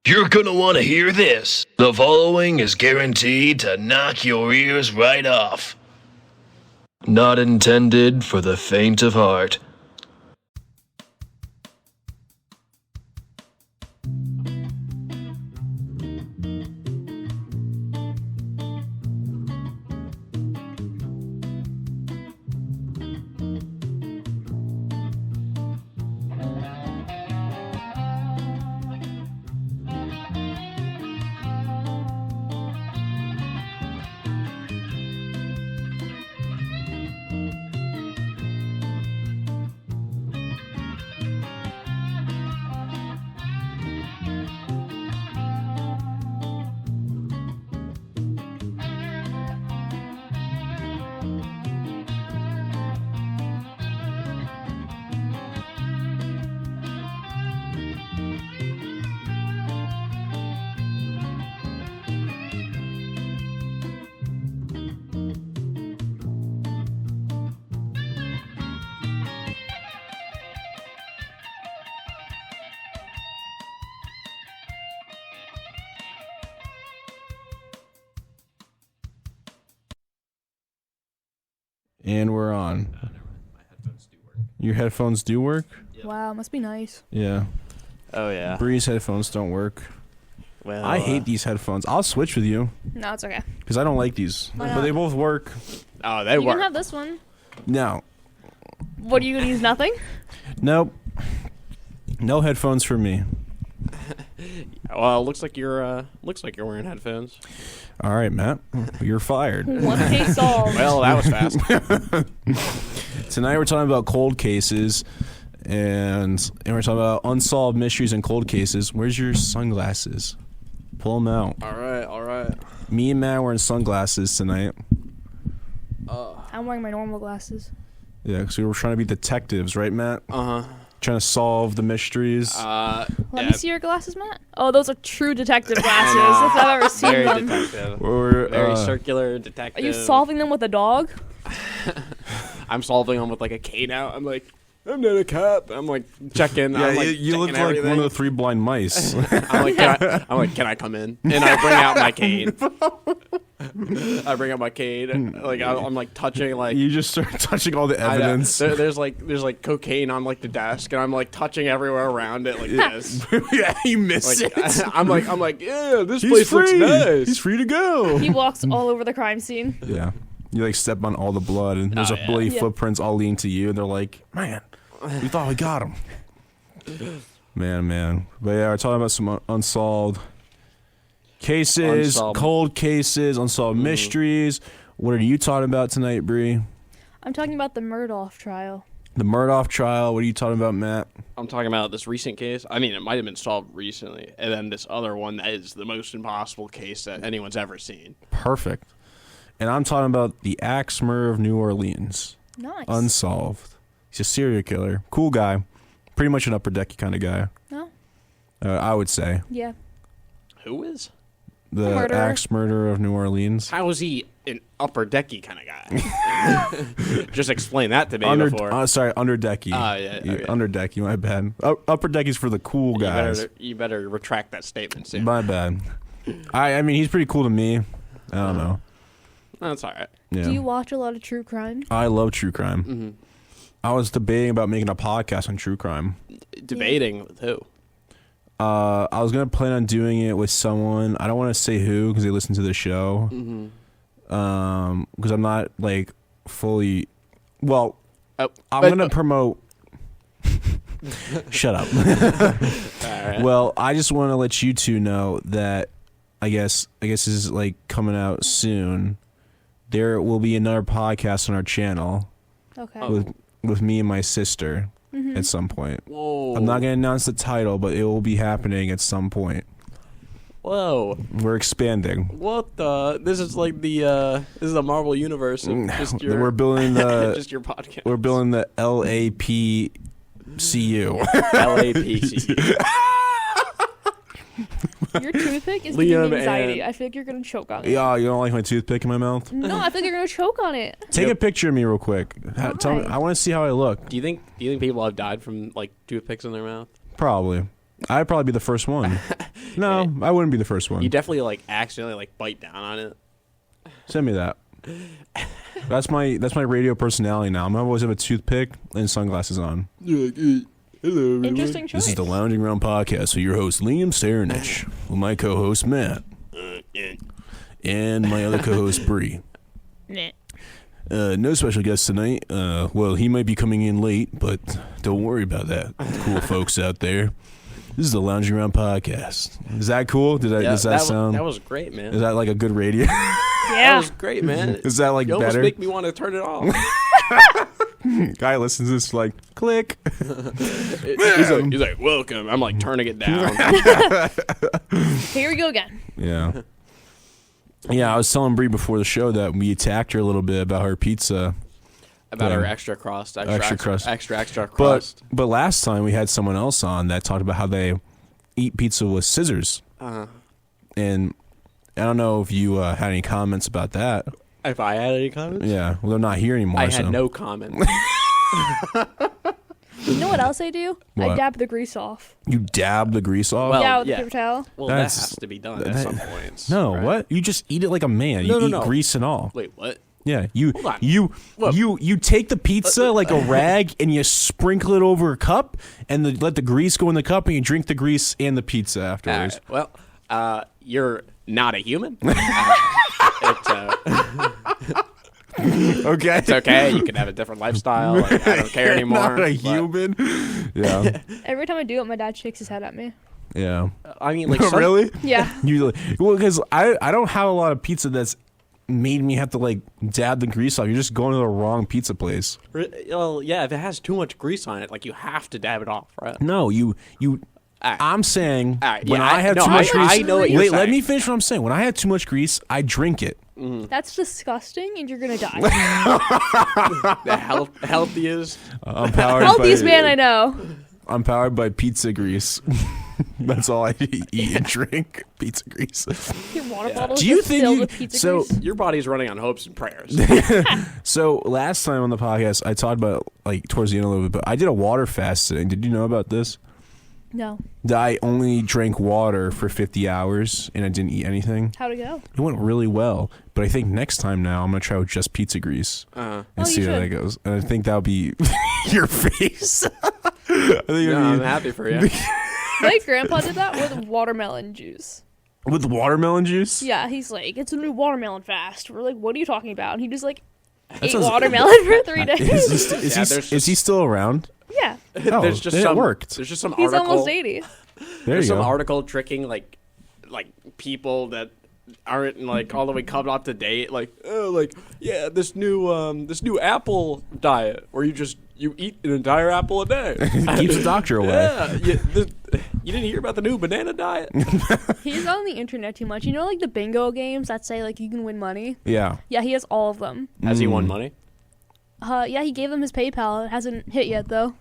You're gonna want to hear this. The following is guaranteed to knock your ears right off. Not intended for the faint of heart. And we're on. My headphones do work. Your headphones do work? Yep. Wow, must be nice. Yeah. Oh, yeah. Bree's headphones don't work. Well, I hate these headphones. I'll switch with you No, it's okay. because I don't like these. Why But not? they both work. Oh, they You work. can have this one. No. What, are you going to use nothing? Nope. No headphones for me. Well, looks like you're wearing headphones. All right, Matt. You're fired. One case solved. Well, that was fast. Tonight we're talking about cold cases, and we're talking about unsolved mysteries and cold cases. Where's your sunglasses? Pull them out. All right. Me and Matt are wearing sunglasses tonight. I'm wearing my normal glasses. Yeah, because we were trying to be detectives, right, Matt? Uh-huh. Trying to solve the mysteries. Let Yeah, me see your glasses, Matt. Oh, those are true detective glasses, if I've ever seen very them. detective. We're, Very circular detective. Are you solving them with a dog? I'm solving them with like a cane out. I'm like, I'm not a cop. I'm like checking. Yeah, I'm, like, you look checking like everything. one of the three blind mice. I'm like, can I come in? And I bring out my cane. I bring out my cane. Like I'm like touching like. You just start touching all the I know. evidence. There's like cocaine on like the desk, and I'm like touching everywhere around it like this. Yeah, you miss Like, it. I'm like, yeah, this He's place free. looks nice. He's free to go. He walks all over the crime scene. Yeah. You like step on all the blood, and there's Oh, a yeah. bloody Yeah. footprints all leading to you, and they're like, man, we thought we got him. Man. But yeah, we're talking about some unsolved cases, Unsolved. cold cases, unsolved mysteries. What are you talking about tonight, Bree? I'm talking about the Murdoch trial. The Murdoch trial. What are you talking about, Matt? I'm talking about this recent case. I mean, it might have been solved recently, and then this other one that is the most impossible case that anyone's ever seen. Perfect. And I'm talking about the axe murder of New Orleans. Nice. Unsolved. He's a serial killer. Cool guy. Pretty much an upper decky kind of guy. No? I would say. Yeah. Who is? The Murderer. axe murderer of New Orleans. How is he an upper decky kind of guy? Just explain that to me before. Sorry, under decky. Yeah, okay. Under decky, my bad. Upper decky's for the cool guys. You better retract that statement soon. My bad. I mean, he's pretty cool to me. I don't know. That's all right. Yeah. Do you watch a lot of true crime? I love true crime. Mm-hmm. I was debating about making a podcast on true crime. Debating with who? I was gonna plan on doing it with someone. I don't want to say who because they listen to the show. Mm-hmm. Because I'm not like fully. Well, Oh, I'm gonna promote. Shut up. all right. Well, I just want to let you two know that I guess this is like coming out soon. There will be another podcast on our channel Okay. Oh. with me and my sister Mm-hmm. at some point. Whoa. I'm not gonna announce the title, but it will be happening at some point. Whoa. We're expanding. What the? This is like the this is the Marvel universe. Of just your, We're building the just your podcast. we're building the LAPCU. LAPC. Your toothpick is Liam giving me anxiety. and- I feel like you're going to choke on it. Yeah, you don't like my toothpick in my mouth? No, I think you're going to choke on it. Take a picture of me real quick. Tell me, Why? I want to see how I look. Do you think people have died from like toothpicks in their mouth? Probably. I'd probably be the first one. No, I wouldn't be the first one. You definitely like accidentally like bite down on it. Send me that. That's my radio personality now. I'm always have a toothpick and sunglasses on. You're like, hey, hello, everyone. Interesting choice. This is the Lounging Around Podcast with your host Liam Saranich, with my co-host Matt, and my other co-host Bree. Nah. No special guest tonight. Well, he might be coming in late, but don't worry about that. Cool folks out there. This is the Lounging Around Podcast. Is that cool? Does that sound? That was great, man. Is that like a good radio? That Yeah. was great, man. Is that like You almost better? make me want to turn it off. Guy listens to this like click. He's like, welcome. I'm like turning it down. Here we go again. Yeah. Yeah, I was telling Bree before the show that we attacked her a little bit about her pizza. About Yeah. our extra crust. Extra crust. Extra But crust. but last time we had someone else on that talked about how they eat pizza with scissors. And I don't know if you had any comments about that. If I had any comments? Yeah, well, they're not here anymore. I had so. no comments. You know what else I do? I What? dab the grease off. You dab the grease off? Well, yeah, with yeah. the paper towel. Well, That's- that has to be done at some point. no, right? what? You just eat it like a man. No, You no, eat no. grease and all. Wait, what? Yeah, you Hold on. you you take the pizza like a rag and you sprinkle it over a cup and let the grease go in the cup and you drink the grease and the pizza afterwards. Well, you're not a human. Okay. It's okay. You can have a different lifestyle. Like, I don't care anymore. Not a but- human. Yeah. Every time I do it, my dad shakes his head at me. Yeah. I mean, like, some- Really? Yeah. You well, because I don't have a lot of pizza that's made me have to like dab the grease off. You're just going to the wrong pizza place. Well, yeah, if it has too much grease on it, like you have to dab it off, right? No, you. Alright. I'm saying Alright, when yeah, I have no, too much I- grease. I know what you're wait, let saying. me finish what I'm saying. When I have too much grease, I drink it. That's disgusting, and you're gonna die. The healthiest. I'm powered Healthiest by, man I know. I'm powered by pizza grease. That's all I eat and drink. Pizza grease. Your water bottles Do you just think filled you- with pizza so- grease. Your body's running on hopes and prayers. So last time on the podcast, I talked about like towards the end a little bit, but I did a water fasting. Did you know about this? No. That I only drank water for 50 hours and I didn't eat anything. How'd it go? It went really well, but I think next time now I'm gonna try with just pizza grease and Oh, see you how that should. goes. And I think that'll be your face. I think it'll Yeah, I'm be happy for you. My grandpa did that with watermelon juice. with watermelon juice. Yeah, he's like, it's a new watermelon fast. We're like, what are you talking about? And he just like ate sounds- watermelon for 3 days. Yeah, there's Is he still around? Yeah, Oh, There's just it some worked. There's just some he's article. almost 80. There There's you some go. article tricking like people that aren't like all the way come up to date. Like, oh, like yeah, this new apple diet where you eat an entire apple a day. Keeps the doctor away. Yeah, you didn't hear about the new banana diet? He's on the internet too much. You know, like the bingo games that say like you can win money. Yeah. Yeah, he has all of them. Has he won money? Yeah, he gave them his PayPal. It hasn't hit yet though.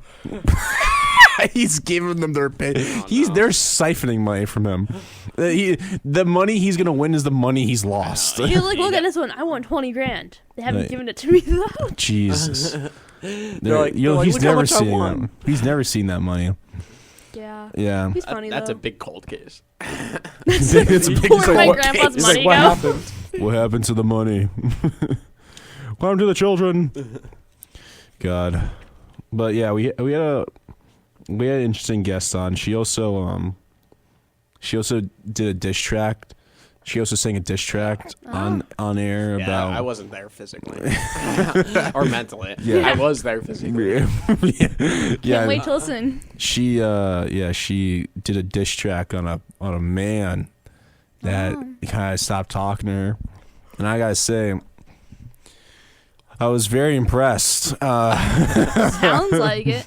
He's giving them their pay. Oh, They're siphoning money from him. The money he's gonna win is the money he's lost. He's like, look at this one. I won 20 grand. They haven't Right. given it to me though. Jesus. like, He's "Look how never much I seen won." that. He's never seen that money. Yeah. Yeah. He's funny That's though. a big cold case. It's a big Where'd my cold grandpa's case. money what go? happened? What happened to the money? Welcome to the children. God. But yeah, we had an interesting guest on. She also did a diss track. She also sang a diss track on air Yeah, about. I wasn't there physically or mentally. Yeah. I was there physically. yeah, Can't wait to listen. she did a diss track on a man that kind of stopped talking to her, and I gotta say, I was very impressed. Sounds like it.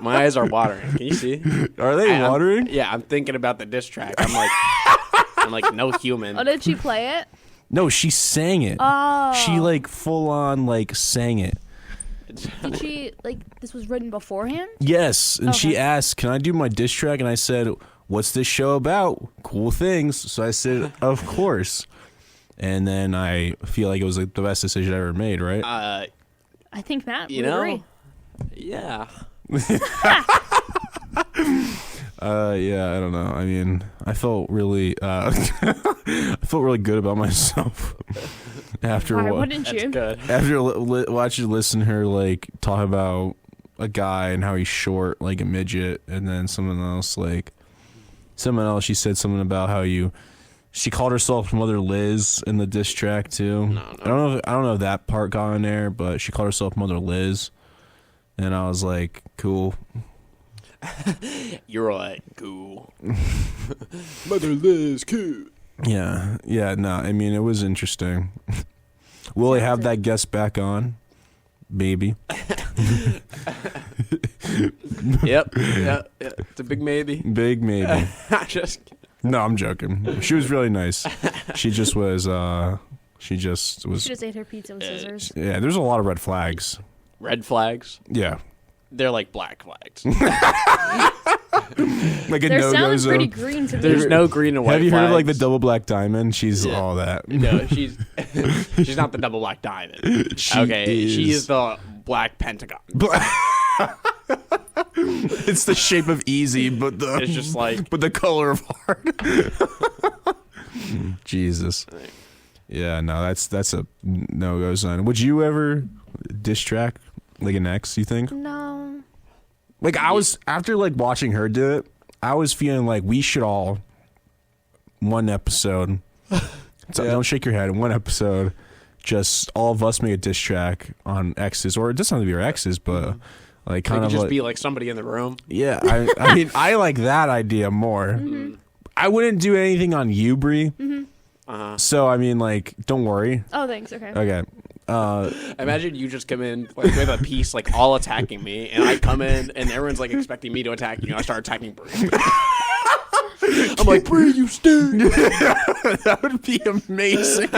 My eyes are watering. Can you see? Are they I'm- watering? Yeah, I'm thinking about the diss track. I'm like no human. Oh, did she play it? No, she sang it. Oh. She like full on like sang it. Did she like this was written beforehand? Yes, and she Okay. asked, "Can I do my diss track?" And I said, "What's this show about? Cool things." So I said, "Of course." And then I feel like it was like the best decision I ever made, right? I think Matt You would know? agree. Yeah. Yeah, I don't know. I mean, I felt really, I felt really good about myself after Why wouldn't That's you? good. after listen her like talk about a guy and how he's short, like a midget, and then someone else she said something about how she called herself Mother Liz in the diss track too. No. I don't know if that part got in there, but she called herself Mother Liz, and I was like, cool. You're like, cool. Mother Liz, cool. Yeah, no, I mean, it was interesting. Will they have that guest back on? Maybe. Yep. Yeah. It's a big maybe. Big maybe. Just kidding. No, I'm joking. She was really nice. She just was, She just ate her pizza with scissors. yeah, there's a lot of red flags. Red flags. Yeah. They're like black flags. Like a They're no-go sounding zone. pretty green to me. There's no green and white. Have you heard of like the flags. double black diamond? She's Yeah. all that. No, she's she's not the double black diamond. She is the black pentagon. It's the shape of easy, but It's just like but the color of heart. Jesus. Yeah, no, that's a no-go zone. Would you ever diss track like an ex, you think? No. Like I was after like watching her do it, I was feeling like we should all one episode. So don't shake your head. One episode, just all of us make a diss track on exes, or it doesn't have to be our exes, but like it kind could of just like, be like somebody in the room. yeah. I mean, I like that idea more. I wouldn't do anything on you, Bree. So I mean, like, don't worry. Oh, thanks. Okay. Okay. Imagine you just come in like with a piece like all attacking me, and I come in and everyone's like expecting me to attack you, and I start attacking Bree. I'm like, Bree, you stink. That would be amazing.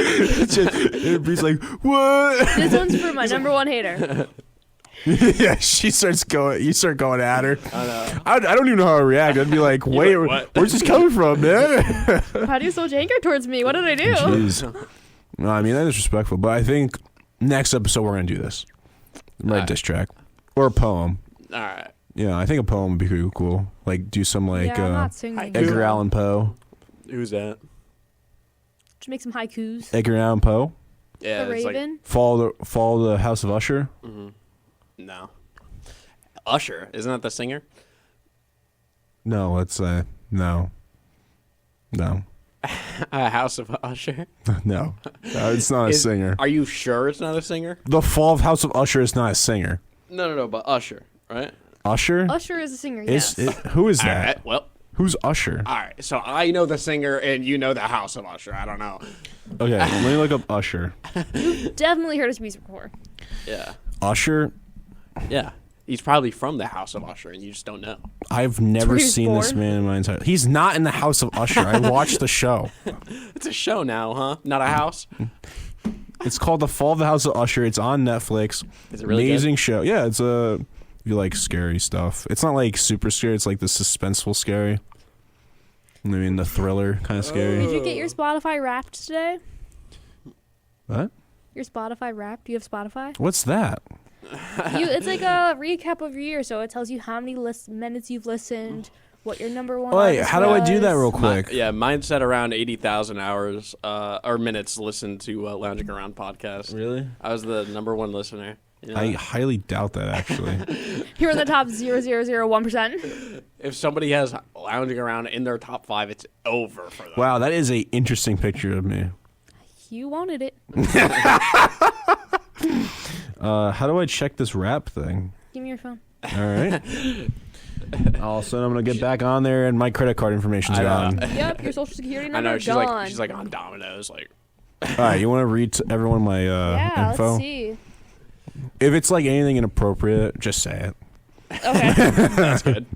Bree's like, what? This one's for my number one hater. Yeah, she starts going. You start going at her. I know. I don't even know how to react. I'd be like, wait, like, what? where's this coming from, man? Why do you so anger towards me? What did I do? Jeez. No, I mean, that is respectful, but I think next episode we're going to do this. Write a diss track. Or a poem. All right. Yeah, I think a poem would be pretty cool. Like, do some, like, yeah, I'm not singing. Edgar Allan Poe. Who's that? Just make some haikus. Edgar Allan Poe. Yeah, The it's like Raven. Follow the House of Usher. no. Usher, isn't that the singer? No, let's say no. House of Usher. No. It's not a singer. Are you sure it's not a singer? The Fall of House of Usher is not a singer. No, but Usher, right? Usher? Usher is a singer. Is Yes. who is All that? right. Well, Who's Usher? all right. So I know the singer, and you know the House of Usher. I don't know. Okay, let me look up Usher. Definitely heard his music before. Yeah. Usher? Yeah. He's probably from the House of Usher, and you just don't know. I've never where he was seen this born. man in my entire. He's not in the House of Usher. I watched the show. It's a show now, huh? Not a house. It's called The Fall of the House of Usher. It's on Netflix. Is it really Amazing show. Yeah, it's a. You like scary stuff. It's not like super scary. It's like the suspenseful scary. I mean, the thriller kind of scary. Did you get your Spotify Wrapped today? What? Your Spotify Wrapped? Do you have Spotify? What's that? It's like a recap of your year, so it tells you how many minutes you've listened, what your number one. Wait, artist how do I do that was. real quick? Mine's at around 80,000 hours or minutes listened to Lounging Around podcast. Really? I was the number one listener. You know? I highly doubt that, actually. You're in the top 0.0001%. If somebody has Lounging Around in their top 5, it's over for them. Wow, that is a interesting picture of me. You wanted it. How do I check this rap thing? Give me your phone. All right. All of a sudden, I'm gonna get back on there, and my credit card information's I know. gone. Yep, your social security I number know she's gone. she's like on Domino's, like All right, you want to read to everyone my yeah, info? let's see. If it's like anything inappropriate, just say it. Okay. that's good.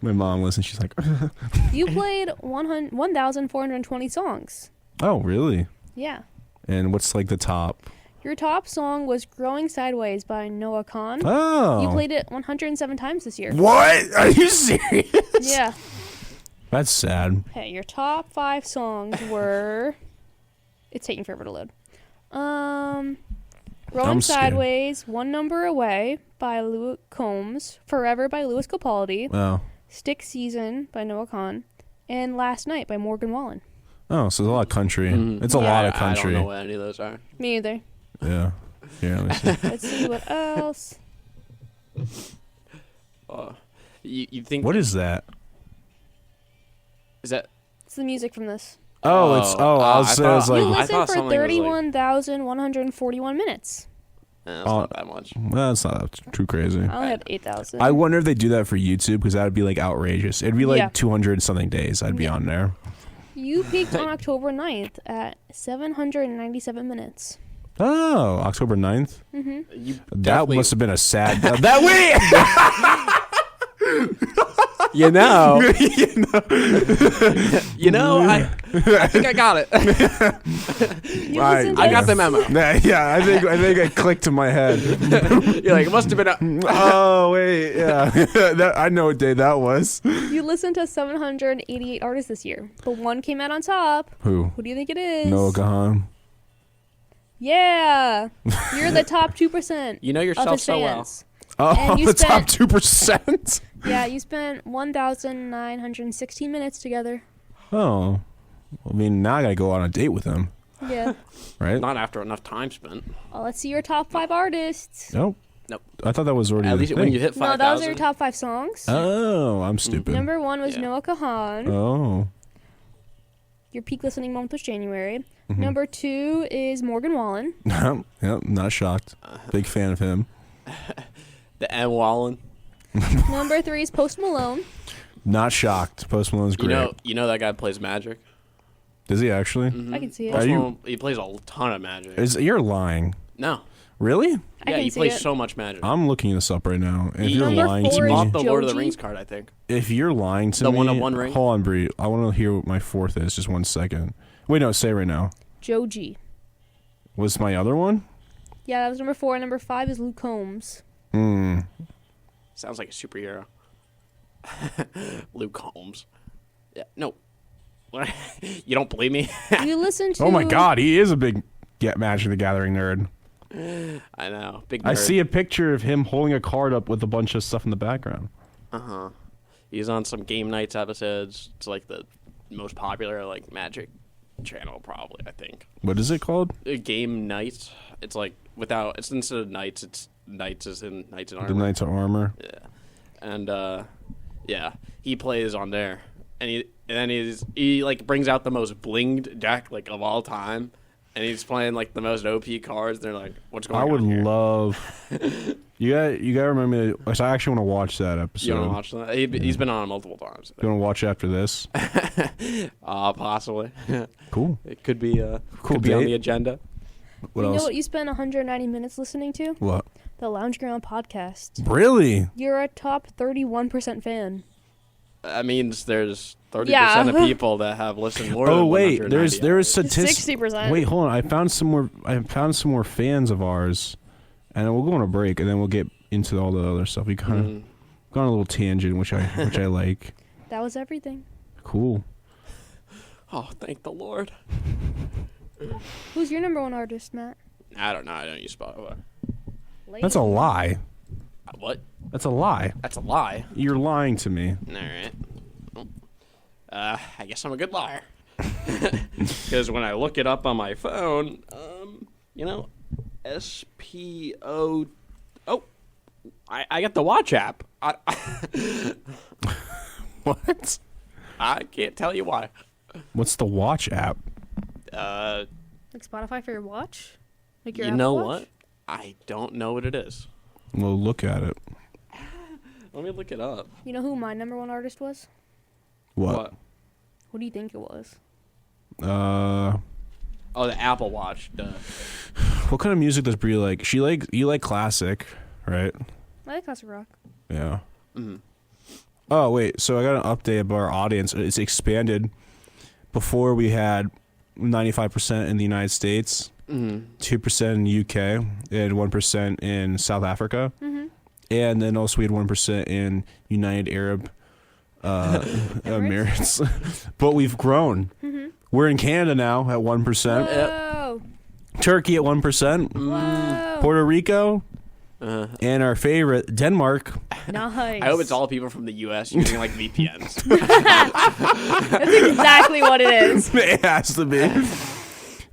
My mom listens. She's like, You played 1,420 songs. "Oh, really?" Yeah. And what's like the top? Your top song was Growing Sideways by Noah Khan. Oh, You played it 107 times this year. What? Are you serious? Yeah. That's sad. Okay, your top 5 songs were... It's taking forever to load. Growing I'm scared. Sideways, One Number Away by Luke Combs, Forever by Louis Capaldi, Oh. Stick Season by Noah Kahan, and Last Night by Morgan Wallen. Oh, so there's a lot of country. It's a Yeah, lot of country. I don't know what any of those are. Me either. Yeah. Here, let me see. Let's see what else. You think What is that? is that? It's the music from this. Oh, it's I was thought- like, You I listened thought for something was like- 31,141 minutes. That's not that much. well, it's not too crazy. I only had 8,000. I wonder if they do that for YouTube because that would be like outrageous. It'd be like Yeah. 200 something days. I'd be on there. You peaked on October 9th at 797 minutes. Oh, October 9th? You That definitely- must have been a sad. that You know. You know, I think I got it. You Right, listened I to got the memo. Yeah, I think it clicked in my head. You're like, it must have been a. Oh wait, yeah, I know what day that was. You listened to 788 artists this year, but one came out on top. Who? Who do you think it is? Noah Kahan. Yeah, you're the top 2%. You know of yourself his so well. fans. Oh, And you the top spent- 2%. Yeah, you spent 1,916 minutes together. Oh, I mean, now I gotta go on a date with him, Yeah. right? Not after enough time spent. Well, let's see your top 5 artists. Nope. Nope. I thought that was already. At the least when thing. you hit No, 5,000. those are your top 5 songs. Oh, I'm stupid. Number 1 was Yeah. Noah Kahan. Oh. Your peak listening month was January. Mm-hmm. Number 2 is Morgan Wallen. Yep, not shocked. Big fan of him. The M. Wallen. Number 3 is Post Malone. Not shocked. Post Malone's great. You know that guy plays Magic. Does he actually? I can see it. Are Post you- Malone, he plays a ton of Magic. You're lying. No. Really? I Yeah, can he see plays it. so much Magic. I'm looking this up right now. If He- you're Number lying to 4 me, is Bought the Lord of the Joji. Rings card, I think. if you're lying to The me, one of One Ring? hold on, Bree. I want to hear what my 4th is. Just 1 second. Wait, no, say it right now. Joji. What's my other one? Yeah, that was number 4. Number 5 is Luke Combs. Sounds like a superhero. Luke Holmes. Yeah, no. You don't believe me? You listen to... Oh my God, he is a big Magic the Gathering nerd. I know. Big nerd. I see a picture of him holding a card up with a bunch of stuff in the background. Uh-huh. He's on some Game Nights episodes. It's like the most popular like Magic channel probably, I think. What is it called? Game Nights. It's like without it's instead of Knights, it's Knights as in Knights in Armor. The Knights of Armor. Yeah. And yeah, he plays on there. And then he like brings out the most blinged deck like of all time. And he's playing like the most OP cards. They're like, what's going I on would here? love. You gotta remember. I actually want to watch that episode. You want to watch that? He's been on multiple times. You want to watch after this? Possibly. Cool. It could be Cool could be on date. the agenda. What you know else? what you spent 190 minutes listening to? What? The Lounge Ground podcast. Really? You're a top 31% fan. That means there's 30% Yeah. of people that have listened more than Oh wait, 190 there is hours. statistics. 60%. Wait, hold on. I found some more fans of ours, and then we'll go on a break, and then we'll get into all the other stuff. We kind of gone on a little tangent, which I like. That was everything. Cool. Oh, thank the Lord. Who's your number 1 artist, Matt? I don't know. I don't use Spotify. That's a lie. What? That's a lie. That's a lie. You're lying to me. All right. I guess I'm a good liar. Because when I look it up on my phone, SPO. Oh, I got the Watch app. What? I can't tell you why. What's the Watch app? Like Spotify for your watch? Like your You Apple know Watch? what? I don't know what it is. We'll look at it. Let me look it up. You know who my number 1 artist was? What? Who do you think it was? Oh, the Apple Watch. Duh. What kind of music does Brie like? You like classic, right? I like classic rock. Yeah. Oh wait, so I got an update about our audience. It's expanded. Before we had 95% in the United States, 2% in the UK, and 1% in South Africa, and then also we had 1% in United Arab Emirates. But we've grown. We're in Canada now at 1%. Whoa! Turkey at 1%. Whoa! Puerto Rico and our favorite, Denmark. Nice. I hope it's all people from the U.S. using like VPNs. That's exactly what it is. It has to be.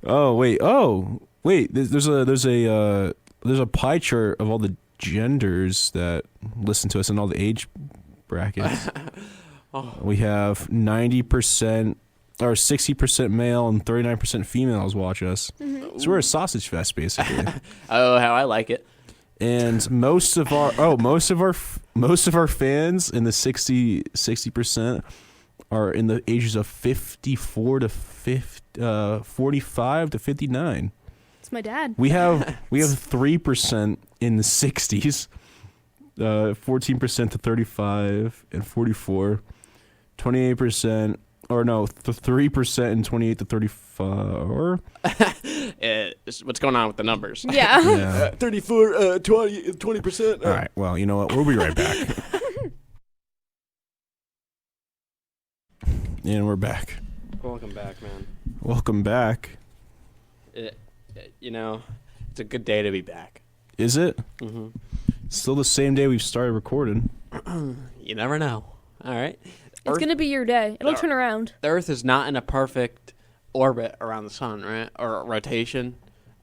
Oh wait. There's a pie chart of all the genders that listen to us and all the age brackets. We have 90% or 60% male and 39% females watch us. Mm-hmm. So we're a sausage fest basically. Oh, how I like it. And most of our fans in the 60% are in the ages of 54 to 45 to 59. It's my dad. We have 3% in the 60s, 14% to 35 and 44, 28%, or no, 3% and 28 to 34. What's going on with the numbers? Yeah. 34, 20%. All right. Well, you know what? We'll be right back. And we're back. Welcome back, man. Welcome back. It's a good day to be back. Is it? Mm-hmm. Still the same day we've started recording. You never know. All right. It's going to be your day. It'll turn around. The Earth is not in a perfect orbit around the sun, right? Or rotation.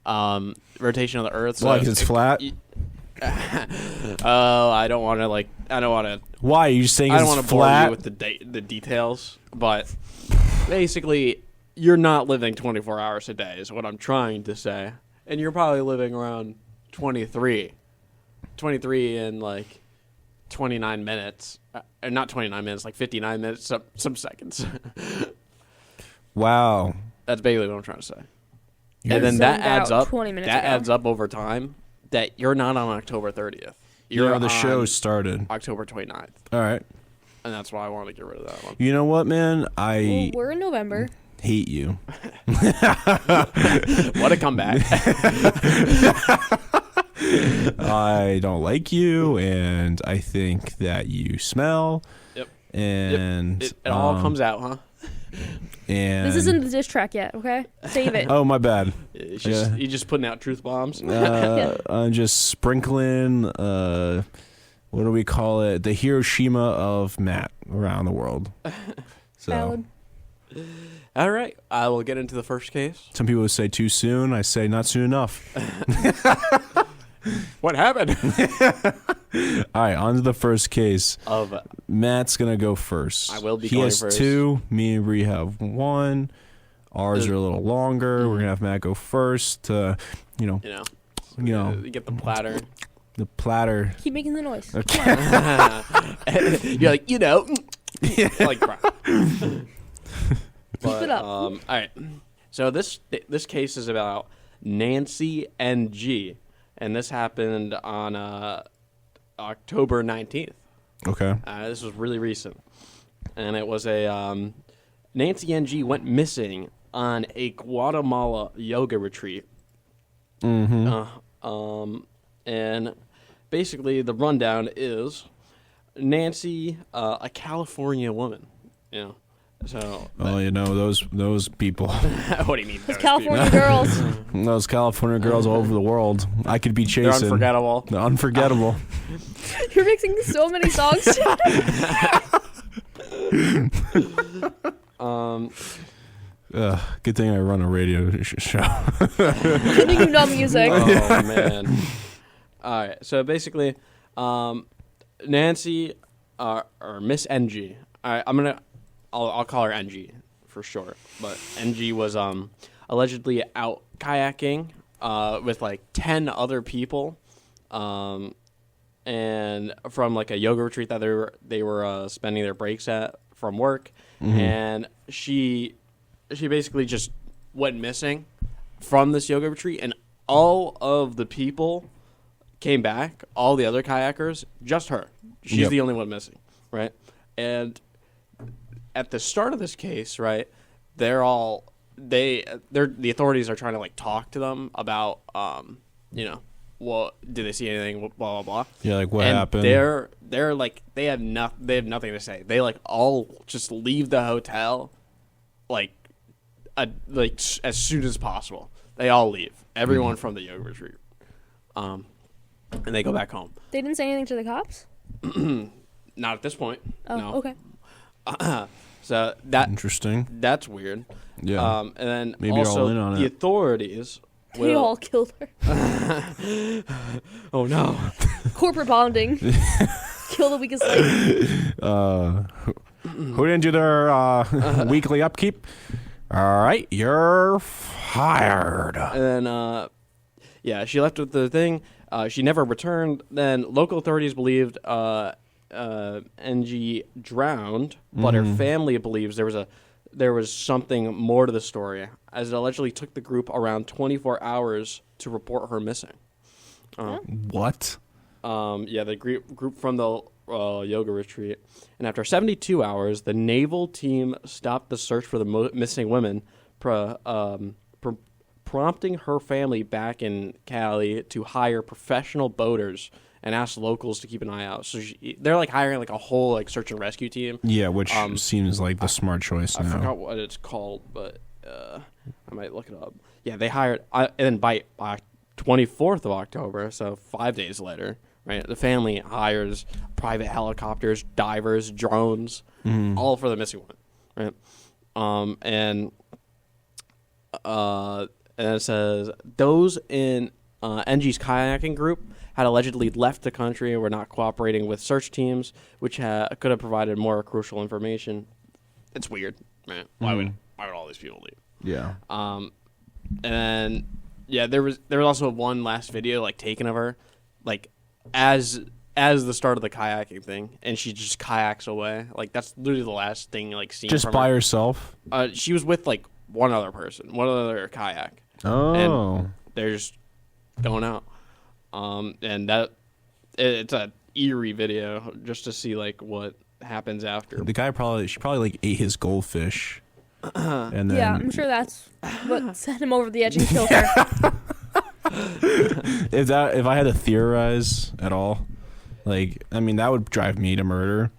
Rotation of the Earth. Why? Because it's flat? Oh, I don't want to. Why? Are you just saying I it's don't want to flat? bore you with the details, but basically, you're not living 24 hours a day, is what I'm trying to say. And you're probably living around 23 in like 29 minutes. Not 29 minutes, like 59 minutes, some seconds. Wow. That's basically what I'm trying to say. You're And then that zoned adds out up. 20 minutes That ago. adds up over time. That you're not on October 30th. You're the show on started. October 29th. All right. And that's why I wanted to get rid of that one. You know what, man? I Well, we're in November. hate you. What a comeback. I don't like you, and I think that you smell. Yep. And It all comes out, huh? And This isn't the diss track yet, okay? Save it. Oh, my bad. It's just, You're just putting out truth bombs. I'm just sprinkling. What do we call it? The Hiroshima of Matt around the world. So Valid. All right. I will get into the first case. some people would say too soon. I say not soon enough. What happened? All right, on to the first case. Of Matt's gonna go first. I will be He going has first. 2. Me and Bree have 1. Ours are a little longer. We're gonna have Matt go first. You know, you get the platter. the platter. Keep making the noise. Okay. You're like, like crap. Keep it up. All right. So this case is about Nancy NG, and this happened on October 19th. Okay. This was really recent, and it was a Nancy NG went missing on a Guatemala yoga retreat. Mm-hmm. And basically the rundown is Nancy, a California woman, So, Well, those people, what do you mean? Those California girls. those California girls all over the world. I could be chasing. They're unforgettable. They're unforgettable. You're mixing so many songs. Good thing I run a radio show. Can you know music? Oh man! All right, so basically, Nancy or Miss NG. All right, I'll call her NG for short. But NG was allegedly out kayaking with like 10 other people, and from like a yoga retreat that they were spending their breaks at from work, and she basically just went missing from this yoga retreat, and all of the people came back, all the other kayakers, just her. She's the only one missing, right? And at the start of this case, right, the authorities are trying to like talk to them about, well, did they see anything, blah blah blah. Yeah, like what and happened? They're like they have nothing to say. They like all just leave the hotel, like as soon as possible. They all leave. Everyone from the yoga retreat. and they go back home. They didn't say anything to the cops? Not at this point. Oh, no. okay. So that Interesting. that's weird. Yeah. And then Maybe also all in on the it. authorities. They all killed her. Oh no. Corporate bonding. Kill the weakest link. Who didn't do their weekly upkeep? All right, you're fired. And then yeah, she left with the thing. She never returned. Then local authorities believed NG drowned, but her family believes there was something more to the story, as it allegedly took the group around 24 hours to report her missing. What? Yeah, the group from the yoga retreat. And after 72 hours, the naval team stopped the search for the missing women, prompting her family back in Cali to hire professional boaters and ask locals to keep an eye out. So they're like hiring like a whole like search and rescue team. Yeah, which seems like the smart choice I now. forgot what it's called, but I might look it up. Yeah, they hired, and then by 24th of October, so 5 days later, right, the family hires private helicopters, divers, drones, all for the missing woman, right? And it says those in NG's kayaking group had allegedly left the country and were not cooperating with search teams, which could have provided more crucial information. It's weird, right? Why would all these people leave? Yeah. And yeah, there was also one last video like taken of her, like as the start of the kayaking thing, and she just kayaks away. Like that's literally the last thing like seen. Just from by her. herself? She was with like one other person, one other kayak. Oh. And they're just going out. And that it's a eerie video just to see like what happens after. The guy she probably like ate his goldfish. And then Yeah, I'm sure that's what sent him over the edge and killed her. if I had to theorize at all, like I mean that would drive me to murder.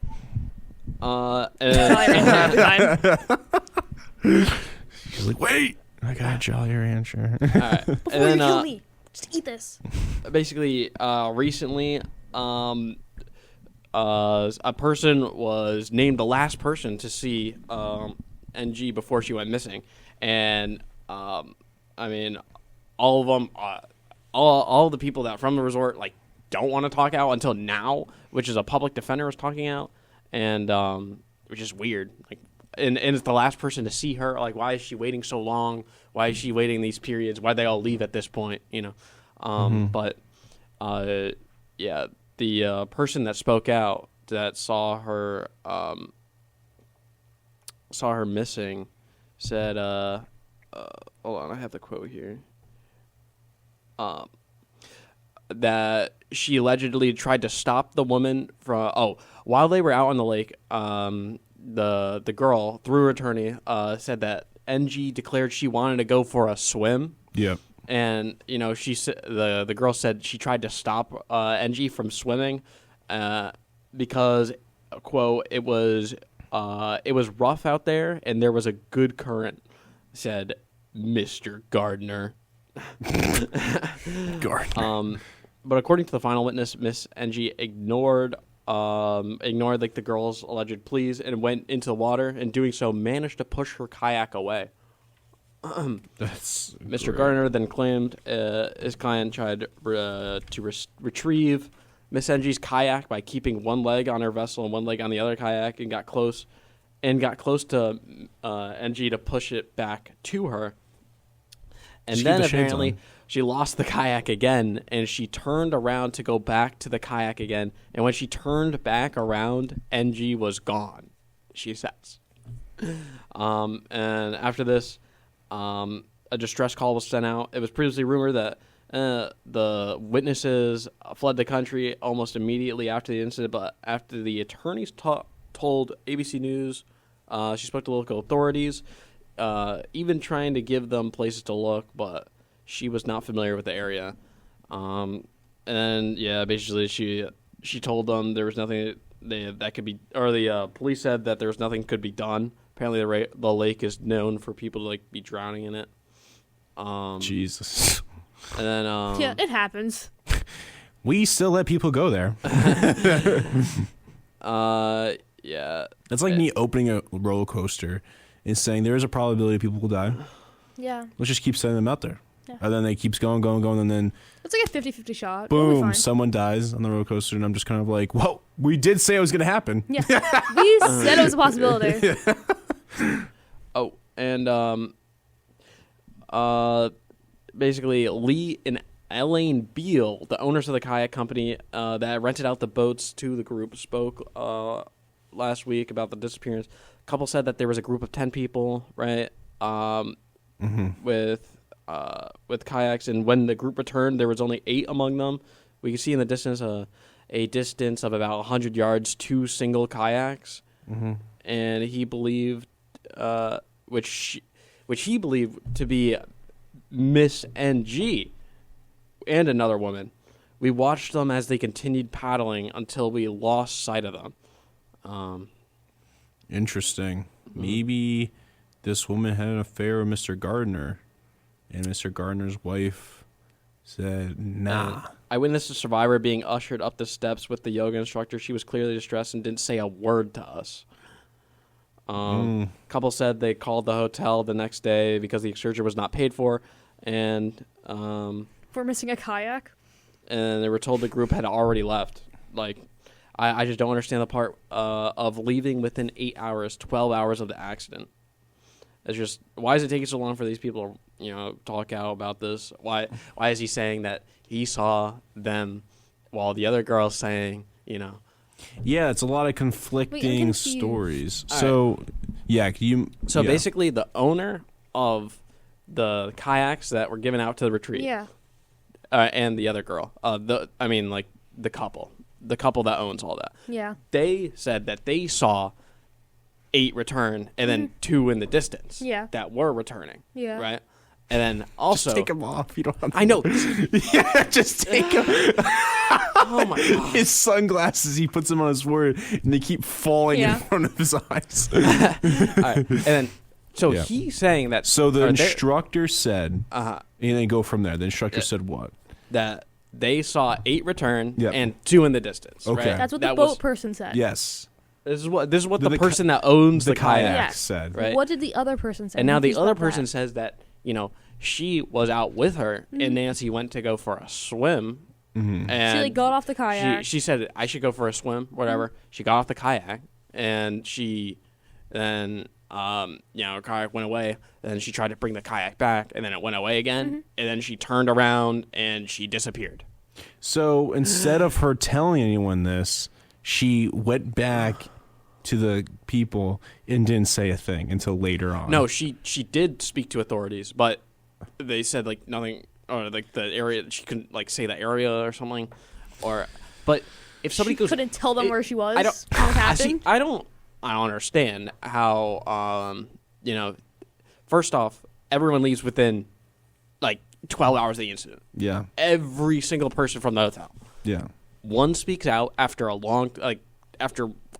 She's like, wait, I got a Jolly Rancher. Alright. Before And then, you kill me, just eat this. basically, recently, a person was named the last person to see NG before she went missing, and I mean, all of them, all the people that from the resort like don't want to talk out until now, which is a public defender is talking out, and which is weird. Like, and it's the last person to see her. Like, why is she waiting so long? Why is she waiting these periods? Why they all leave at this point? You know, but yeah, the person that spoke out that saw her missing said, hold on, I have the quote here. That she allegedly tried to stop the woman from. While they were out on the lake, the girl through her attorney said that NG declared she wanted to go for a swim. Yep. And you know, the girl said she tried to stop NG from swimming because, quote, it was rough out there and there was a good current, said Mr. Gardner. Gardner. But according to the final witness, Miss NG ignored like the girl's alleged pleas and went into the water, and doing so managed to push her kayak away. That's Mr. great. Gardner then claimed his client tried to retrieve Miss NG's kayak by keeping one leg on her vessel and one leg on the other kayak, and got close to NG to push it back to her. And Just keep then the shades apparently on. she lost the kayak again, and she turned around to go back to the kayak again. And when she turned back around, NG was gone, she says. And after this, a distress call was sent out. It was previously rumored that the witnesses fled the country almost immediately after the incident, but after the attorneys told ABC News, she spoke to local authorities, even trying to give them places to look, but she was not familiar with the area. And yeah, basically she told them there was nothing that could be, or the police said that there was nothing could be done. Apparently the lake is known for people to like be drowning in it. Jesus. And then Yeah, it happens. We still let people go there. Yeah. That's like me opening a roller coaster and saying there is a probability people will die. Yeah. Let's just keep sending them out there. Yeah. And then it keeps going, and then It's like a 50-50 shot. It'll be boom, fine. someone dies on the roller coaster, and I'm just kind of like, well, we did say it was going to happen. Yeah. We said it was a possibility. Oh, and basically Lee and Elaine Beale, the owners of the kayak company that rented out the boats to the group, spoke last week about the disappearance. A couple said that there was a group of 10 people, right, with kayaks, and when the group returned, there was only 8 among them. We can see in the distance a distance of about 100 yards, 2 single kayaks, and he believed, which he believed to be Miss NG and another woman. We watched them as they continued paddling until we lost sight of them. Interesting. Maybe this woman had an affair with Mr. Gardner, and Mr. Gardner's wife said, nah. I witnessed a survivor being ushered up the steps with the yoga instructor. She was clearly distressed and didn't say a word to us. Couple said they called the hotel the next day because the excursion was not paid for, and For missing a kayak. and they were told the group had already left. Like, I just don't understand the part of leaving within 8 hours, 12 hours of the accident. It's just, why is it taking so long for these people to, talk out about this? Why is he saying that he saw them while the other girl's saying, Yeah, it's a lot of conflicting confused. stories. All So, yeah, So yeah. basically, the owner of the kayaks that were given out to the retreat, Yeah. and the other girl, the couple that owns all that, Yeah. they said that they saw 8 return and then 2 in the distance, Yeah. that were returning, Yeah. right, and then also Take them off. You don't have to. I know. Yeah, just take them. Oh my god. His sunglasses, he puts them on his forehead, and they keep falling Yeah. in front of his eyes. All right. And then, so Yeah. he's saying that. So the or they're- instructor said, uh-huh, and then go from there. The instructor said what? that they saw 8 return Yep. and 2 in the distance. Okay. Right? That's what That the boat was- person said. Yes. This is what the The person that owns the kayak. kayak Yeah. said. Right. What did the other person say? And now I'm the confused other about person that. says that she was out with her, and Nancy went to go for a swim. Mm-hmm. And She got off the kayak. She said I should go for a swim, whatever. She got off the kayak, and she then her kayak went away. Then she tried to bring the kayak back, and then it went away again. And then she turned around and she disappeared. So instead of her telling anyone this, she went back to the people and didn't say a thing until later on. No, she did speak to authorities, but they said like nothing, or like the area she couldn't like say the area or something, or but if somebody She goes, couldn't tell them where she was. I don't. when it happened. I don't understand how first off, everyone leaves within like 12 hours of the incident. Yeah. Every single person from the hotel. Yeah. One speaks out after a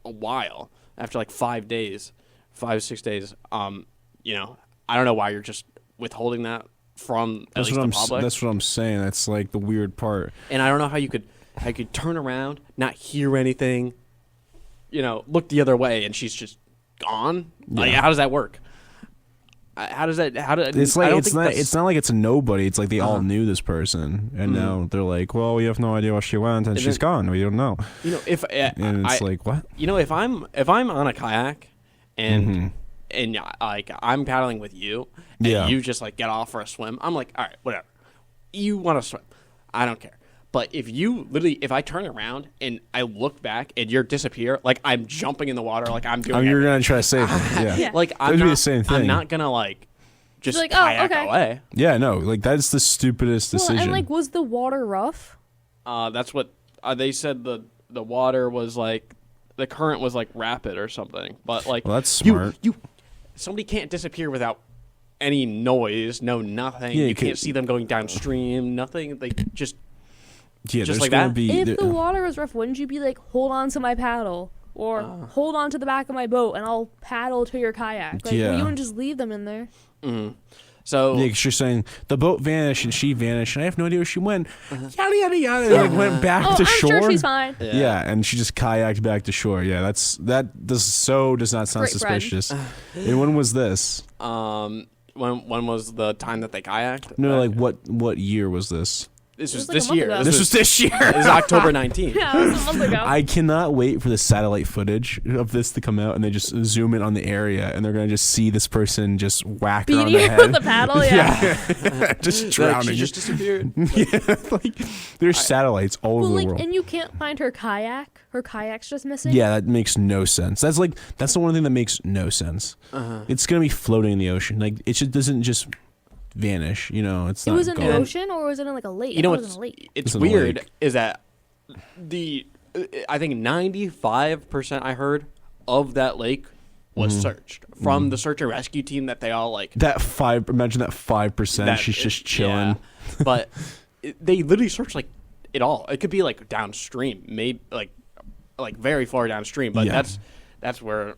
while, after like 5 days, 5-6 days. I don't know why you're just withholding that from at least the public. That's what I'm saying. That's like the weird part. And I don't know how you could turn around, not hear anything, look the other way, and she's just gone. Yeah. Like, how does that work? How does that? It's I like don't it's think not. that's- It's not like it's a nobody. It's like they all knew this person, and now they're like, "Well, we have no idea where she went, and she's gone. We don't know." if And it's like, what? if I'm on a kayak and like I'm paddling with you, and Yeah. you just like get off for a swim, I'm like, all right, whatever. You want to swim, I don't care. But if I turn around and I look back and you disappear, like I'm jumping in the water, like I'm doing. I mean, you're everything. gonna try to save her. Yeah. Yeah. Like I'm That'd not, be the same thing. I'm not gonna like just Like, oh, kayak okay. away. Yeah, no, like that's the stupidest Well, decision. and like, was the water rough? That's what they said. The water was like the current was like rapid or something. But like, Well, that's smart. Somebody can't disappear without any noise, nothing. Yeah, you you could- can't see them going downstream. Nothing. They just yeah, just there's like gonna that? be. If the water was rough, wouldn't you be like, hold on to my paddle? Or hold on to the back of my boat and I'll paddle to your kayak? Like, Yeah. you wouldn't just leave them in there. So Yeah, 'cause you're saying the boat vanished and she vanished, and I have no idea where she went. Yada yada yada. And, like went back Oh, to I'm shore. sure she's fine. Yeah, and she just kayaked back to shore. Yeah, that does not sound Great friend. suspicious. And when was this? when was the time that they kayaked? No, like what year was this? This was like a this month year. ago. This was this year. This is October 19th. Yeah, it was a month ago. I cannot wait for the satellite footage of this to come out, and they just zoom in on the area, and they're gonna just see this person just whack her on Beating the her head. with the paddle, yeah. just Like, drowning. she just disappeared. yeah, like there's satellites all over Well, the like, world. and you can't find her kayak. Her kayak's just missing. Yeah, that makes no sense. That's the one thing that makes no sense. It's gonna be floating in the ocean. Like it just doesn't just vanish. You know, it's It not was in the gone. ocean, or was it in like a lake? You know I thought it was what's in a lake. it's It's in a weird lake. is that I think 95% I heard of that lake was searched from the search and rescue team that they all like. Imagine that 5%. that She's it- just chilling. yeah. But they literally searched like it all. It could be like downstream, maybe like very far downstream. But Yeah. that's where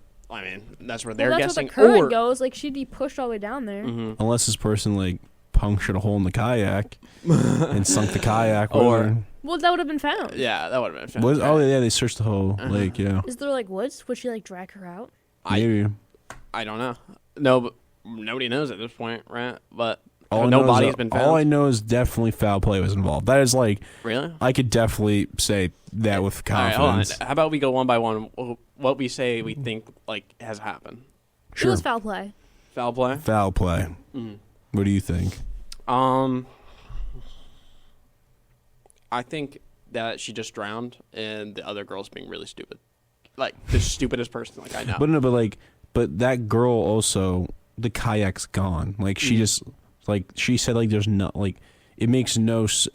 that's where Well, they're that's guessing. where the current or goes. Like she'd be pushed all the way down there. Unless this person like punctured a hole in the kayak and sunk the kayak. Or- Or Well, that would have been found. yeah, that would have been fun. was they searched the whole lake. Yeah, Is there like woods? Would she like drag her out? maybe. I don't know. No, but nobody knows at this point, right? But All I no know is body's that- been found. All I know is definitely foul play was involved. That is like Really? I could definitely say that with All right, hold on. confidence. How about we go one by one? What we say we think like has happened. It was foul play. Foul play. Foul play. What do you think? I think that she just drowned, and the other girl's being really stupid, like the stupidest person like I know. But no, but that girl also, the kayak's gone. Like she just like she said, like there's no like it makes no she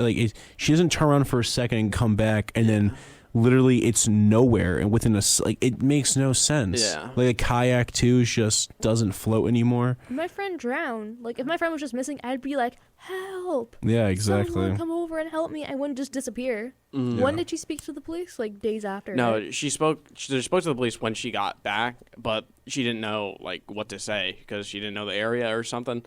doesn't turn around for a second and come back and then literally it's nowhere and within it makes no sense. Yeah. Like a kayak too just doesn't float anymore. If my friend drowned. Like if my friend was just missing, I'd be like, "Help! Yeah, exactly. Someone come over and help me." I wouldn't just disappear. When did she speak to the police? Like days after. No, right? she spoke to the police when she got back, but she didn't know like what to say because she didn't know the area or something.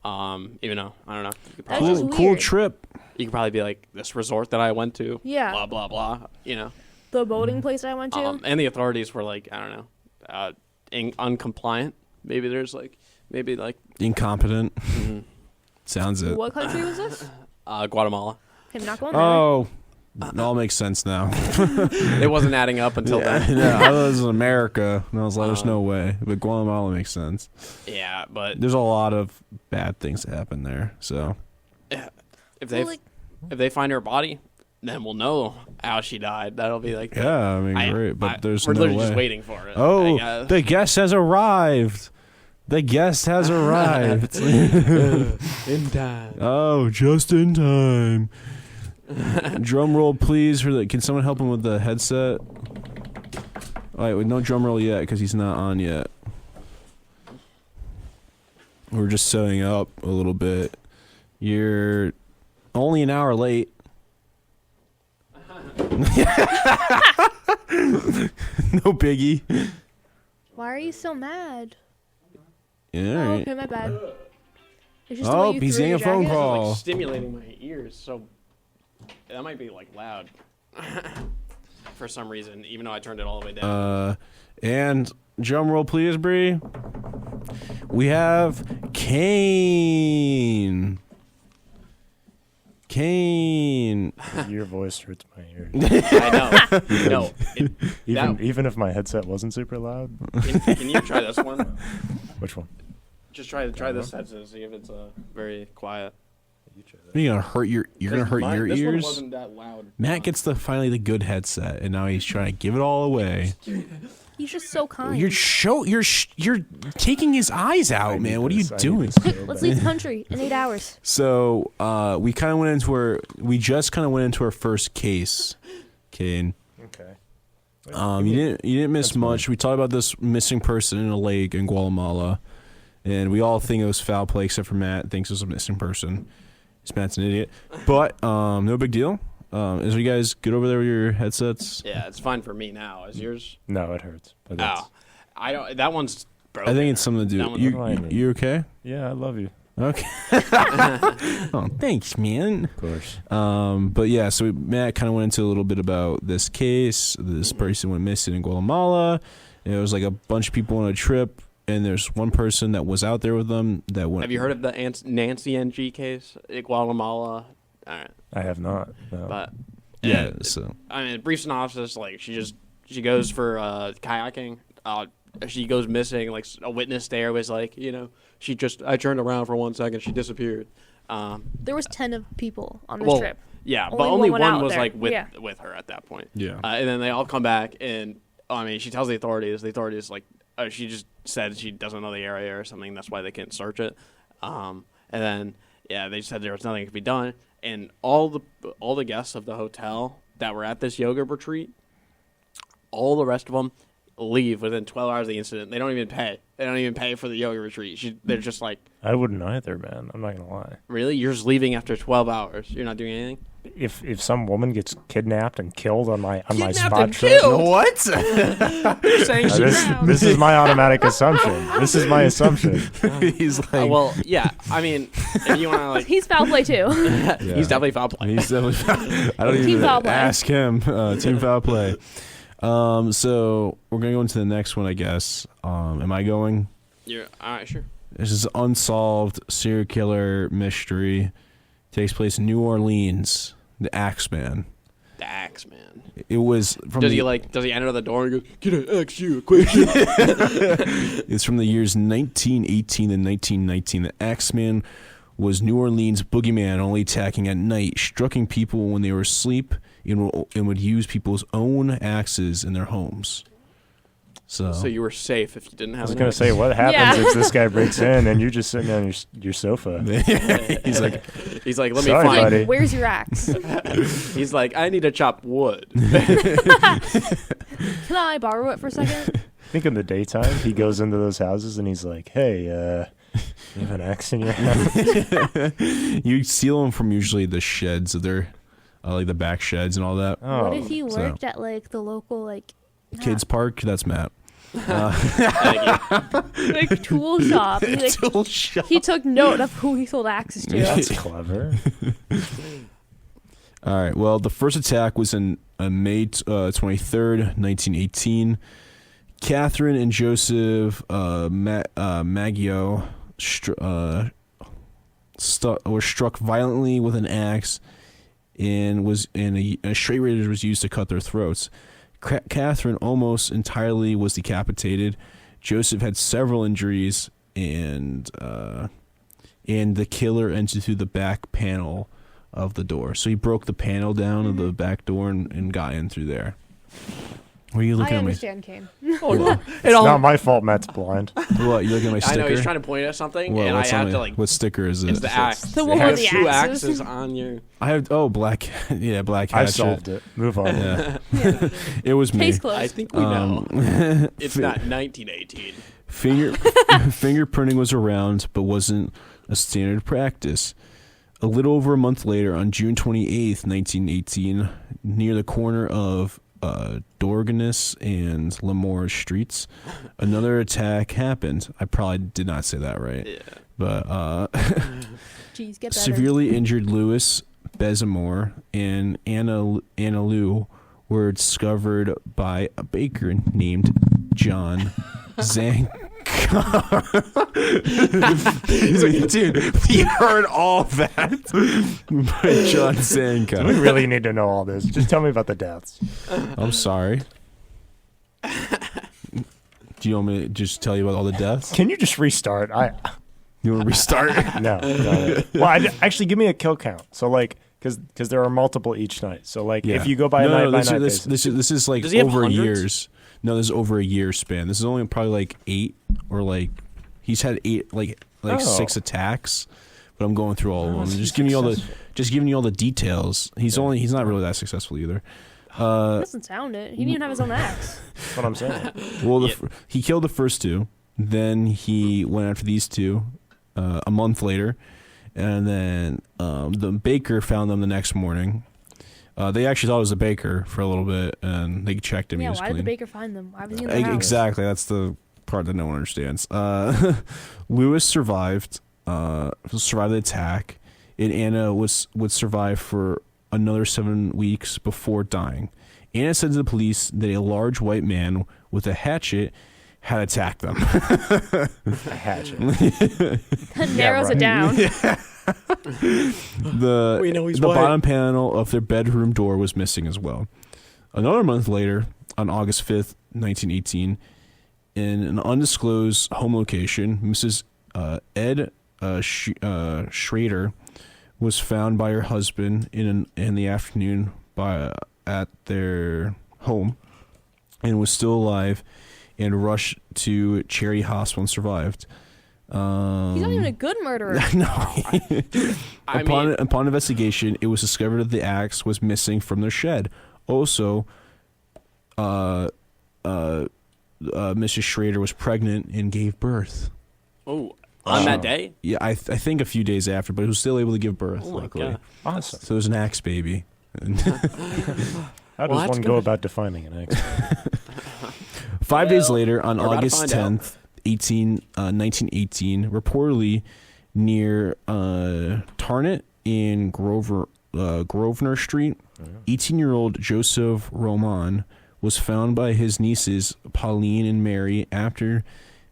Even though I don't know, you could That's probably, just Cool weird. trip. you could probably be like this resort that I went to. Yeah. Blah blah blah. You know. The boating place I went to. And the authorities were like, I don't know, uncompliant. Maybe there's like Incompetent. Sounds it. What country was this? Guatemala. I'm not going there. Oh, it all makes sense now. It wasn't adding up until then. Yeah, I was in America, and I was like, "There's no way." But Guatemala makes sense. Yeah, but There's a lot of bad things that happen there. So if they Well, like- if they find her body, then we'll know how she died. That'll be like yeah, I mean, great, but there's we're no literally way. just waiting for it. Oh, I guess. the guest has arrived. The guest has arrived. In time. Oh, just in time. Drum roll, please. Can someone help him with the headset? All right, no drum roll yet because he's not on yet. We're just setting up a little bit. You're only an hour late. No biggie. Why are you so mad? Yeah. Oh, all right. okay, my bad. It's just the Oh, way you he's threw getting your a phone jacket. call. Like stimulating my ears, so that might be like loud for some reason, even though I turned it all the way down. And drum roll, please, Bree. We have Kane. Kane. Your voice hurts my ears. I know. No, Even if my headset wasn't super loud. can you try this one? Which one? Just try this headset and see if it's very quiet. You try that. You're gonna hurt your This one ears. wasn't that loud. Matt gets finally the good headset, and now he's trying to give it all away. He's just so kind. You're taking his eyes out, man. What are you doing? Quick, let's leave the country in 8 hours. So we just kind of went into our first case, Kane. Okay. You didn't miss much. We talked about this missing person in a lake in Guatemala, and we all think it was foul play except for Matt thinks it was a missing person. Matt's an idiot, but no big deal. Is you guys good over there with your headsets? Yeah, it's fine for me now. Is yours? No, it hurts. But Oh, I don't. That one's broken. I think it's something to That do. one's You broken. you okay? Yeah, I love you. Okay. Oh, thanks, man. Of course. But yeah, so Matt kind of went into a little bit about this case. This person went missing in Guatemala. It was like a bunch of people on a trip, and there's one person that was out there with them that went. Have you heard of the Nancy NG case in Guatemala? All right. I have not. No. But Yeah, so I mean, brief synopsis: like she goes for kayaking. She goes missing. Like a witness there was like, I turned around for 1 second. She disappeared. There was 10 people on this trip. Yeah, Only but only one one out was there. like with Yeah. with her at that point. Yeah. And then they all come back, and I mean, she tells the authorities. The authorities like she just said she doesn't know the area or something. That's why they can't search it. And then they said there was nothing to be done. And all the guests of the hotel that were at this yoga retreat, all the rest of them leave within 12 hours of the incident. They don't even pay. They don't even pay for the yoga retreat. They're just like, I wouldn't either, man. I'm not gonna lie. really? You're just leaving after 12 hours. You're not doing anything? If some woman gets kidnapped and killed on my Kidnapped spot and trip, killed? What? You're saying she drowned. this is my automatic assumption. This is my assumption. He's like, Well, yeah. I mean, if you want to like, He's foul play too. he's definitely foul play. he's definitely. I don't Team even foul play. ask him. Team foul play. So we're gonna go into the next one, I guess. Am I going? You're all right, sure. This is unsolved serial killer mystery. Takes place in New Orleans. The Axeman. The Axe Man. It was from. Does he enter the door and go, "Can I ask you a question?" It's from the years 1918 and 1919. The Axeman was New Orleans boogeyman, only attacking at night, striking people when they were asleep, and would use people's own axes in their homes. So you were safe if you didn't I have. was an gonna axe. say, what happens Yeah. if this guy breaks in and you're just sitting on your sofa? He's like, He's like, let me Sorry, find. buddy. Where's your axe? He's like, I need to chop wood. Can I borrow it for a second? I think in the daytime he goes into those houses and he's like, "Hey, you have an axe in your hand?" you steal them from usually the sheds of their, like the back sheds and all that. Oh, What if he so- worked at like the local Kids Park. That's Matt. like tool shop? He, like, Tool shop. he took note of who he sold axes to. that's clever. All right. Well, the first attack was in May 23rd, 1918. Catherine and Joseph Maggio were struck violently with an axe, and a straight razor was used to cut their throats. Catherine almost entirely was decapitated. Joseph had several injuries, and the killer entered through the back panel of the door. So he broke the panel down of the back door and got in through there. What are you I looking at me? understand, Kane. It's not my fault Matt's blind. What, you looking at my I sticker? know he's trying to point at something, What, and I what's on have it? to like. What sticker is it? It's the axe. The one You have with the two axes. axes on your. I have black. Yeah, black I hatchet. solved it. Move on. Yeah, it was me. Case closed. I think we know. It's not 1918. Fingerprinting was around, but wasn't a standard practice. A little over a month later, on June 28th, 1918, near the corner of Dorganus and Lemoore Streets, another attack happened. I probably did not say that right. Yeah. But Jeez, get better. severely injured Louis Bezamore and Anna Lou were discovered by a baker named John Zank. He's like, dude, we heard all that by John Zanka. We really need to know all this. Just tell me about the deaths. I'm sorry. Do you want me to just tell you about all the deaths? Can you just restart? You want to restart? No. Well, actually, give me a kill count. So like, because there are multiple each night. So like, if you go by a night by night basis. This is like Does he have over hundreds? years. No, this is over a year span. This is only probably like 8 or like he's had 8 like Oh. 6 attacks. But I'm going through all of them. he's Just giving you all the details. He's not really that successful either. Doesn't sound it. He didn't even have his own axe. That's what I'm saying. Well, he killed the first 2. Then he went after these 2 a month later, and then the baker found them the next morning. They actually thought it was a baker for a little bit, and they checked him. Yeah, He was why did the clean. baker find them? Why was he in the house? Exactly. That's the part that no one understands. Lewis survived, survived the attack, and Anna would survive for another 7 weeks before dying. Anna said to the police that a large white man with a hatchet had attacked them. A hatchet. Narrows it down. We know he's the white. bottom panel of their bedroom door was missing as well. Another month later, on August 5th, 1918, in an undisclosed home location, Mrs. Ed Schrader was found by her husband in the afternoon at their home, and was still alive, and rushed to Cherry Hospital and survived. He's not even a good murderer. No. Upon investigation, it was discovered that the axe was missing from their shed. Also, Mrs. Schrader was pregnant and gave birth. Oh, on that day? Yeah, I think a few days after, but it was still able to give birth, Oh my luckily. God. Awesome. So it was an axe baby. How does one go about defining an X? 5 days later, on we're about to August find 10th, 1918, reportedly near Tarnett in Grosvenor Street, 18-year-old Joseph Roman was found by his nieces, Pauline and Mary, after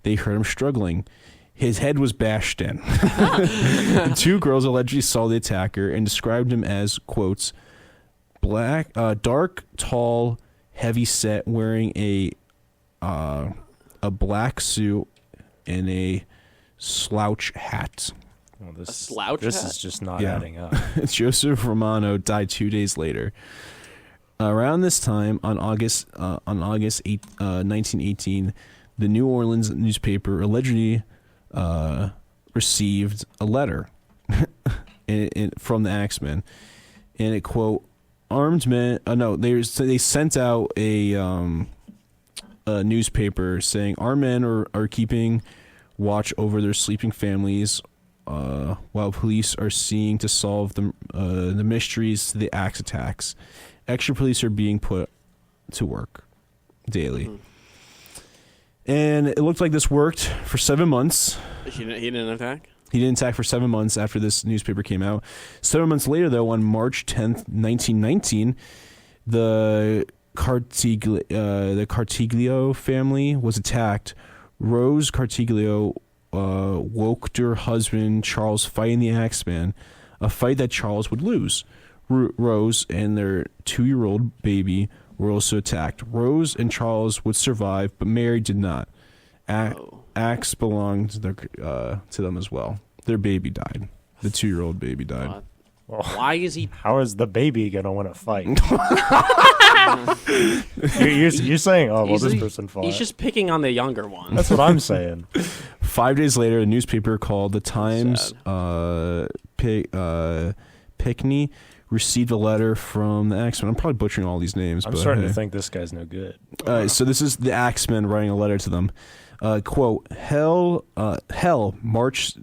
they heard him struggling. His head was bashed in. The two girls allegedly saw the attacker and described him as, quotes, dark, tall, heavy set, wearing a black suit and a slouch hat. Well, A slouch This hat? is just not Yeah. adding up. Joseph Romano died 2 days later. Around this time, on August 8, 1918, the New Orleans newspaper allegedly received a letter from the Axemen, and it, quote, armed men. They sent out a newspaper saying armed men are keeping watch over their sleeping families, while police are seeking to solve the mysteries to the axe attacks. Extra police are being put to work daily. And it looked like this worked for 7 months. He didn't attack? He didn't attack for 7 months after this newspaper came out. 7 months later, though, on March 10th, 1919, the Cartiglio family was attacked. Rose Cartiglio woke her husband, Charles, fighting the Axeman, a fight that Charles would lose. Rose and their 2-year-old baby were also attacked. Rose and Charles would survive, but Mary did not. Axe belonged to them as well. Their baby died. The 2-year-old baby died. Well, Why is he? how is the baby gonna win a fight? you're saying, oh well, this person fought. He's just picking on the younger one. That's what I'm saying. 5 days later, a newspaper called The Times Pickney received a letter from the Axemen. I'm probably butchering all these names. I'm but starting hey. to think this guy's no good. So this is the Axemen writing a letter to them. Quote, hell, March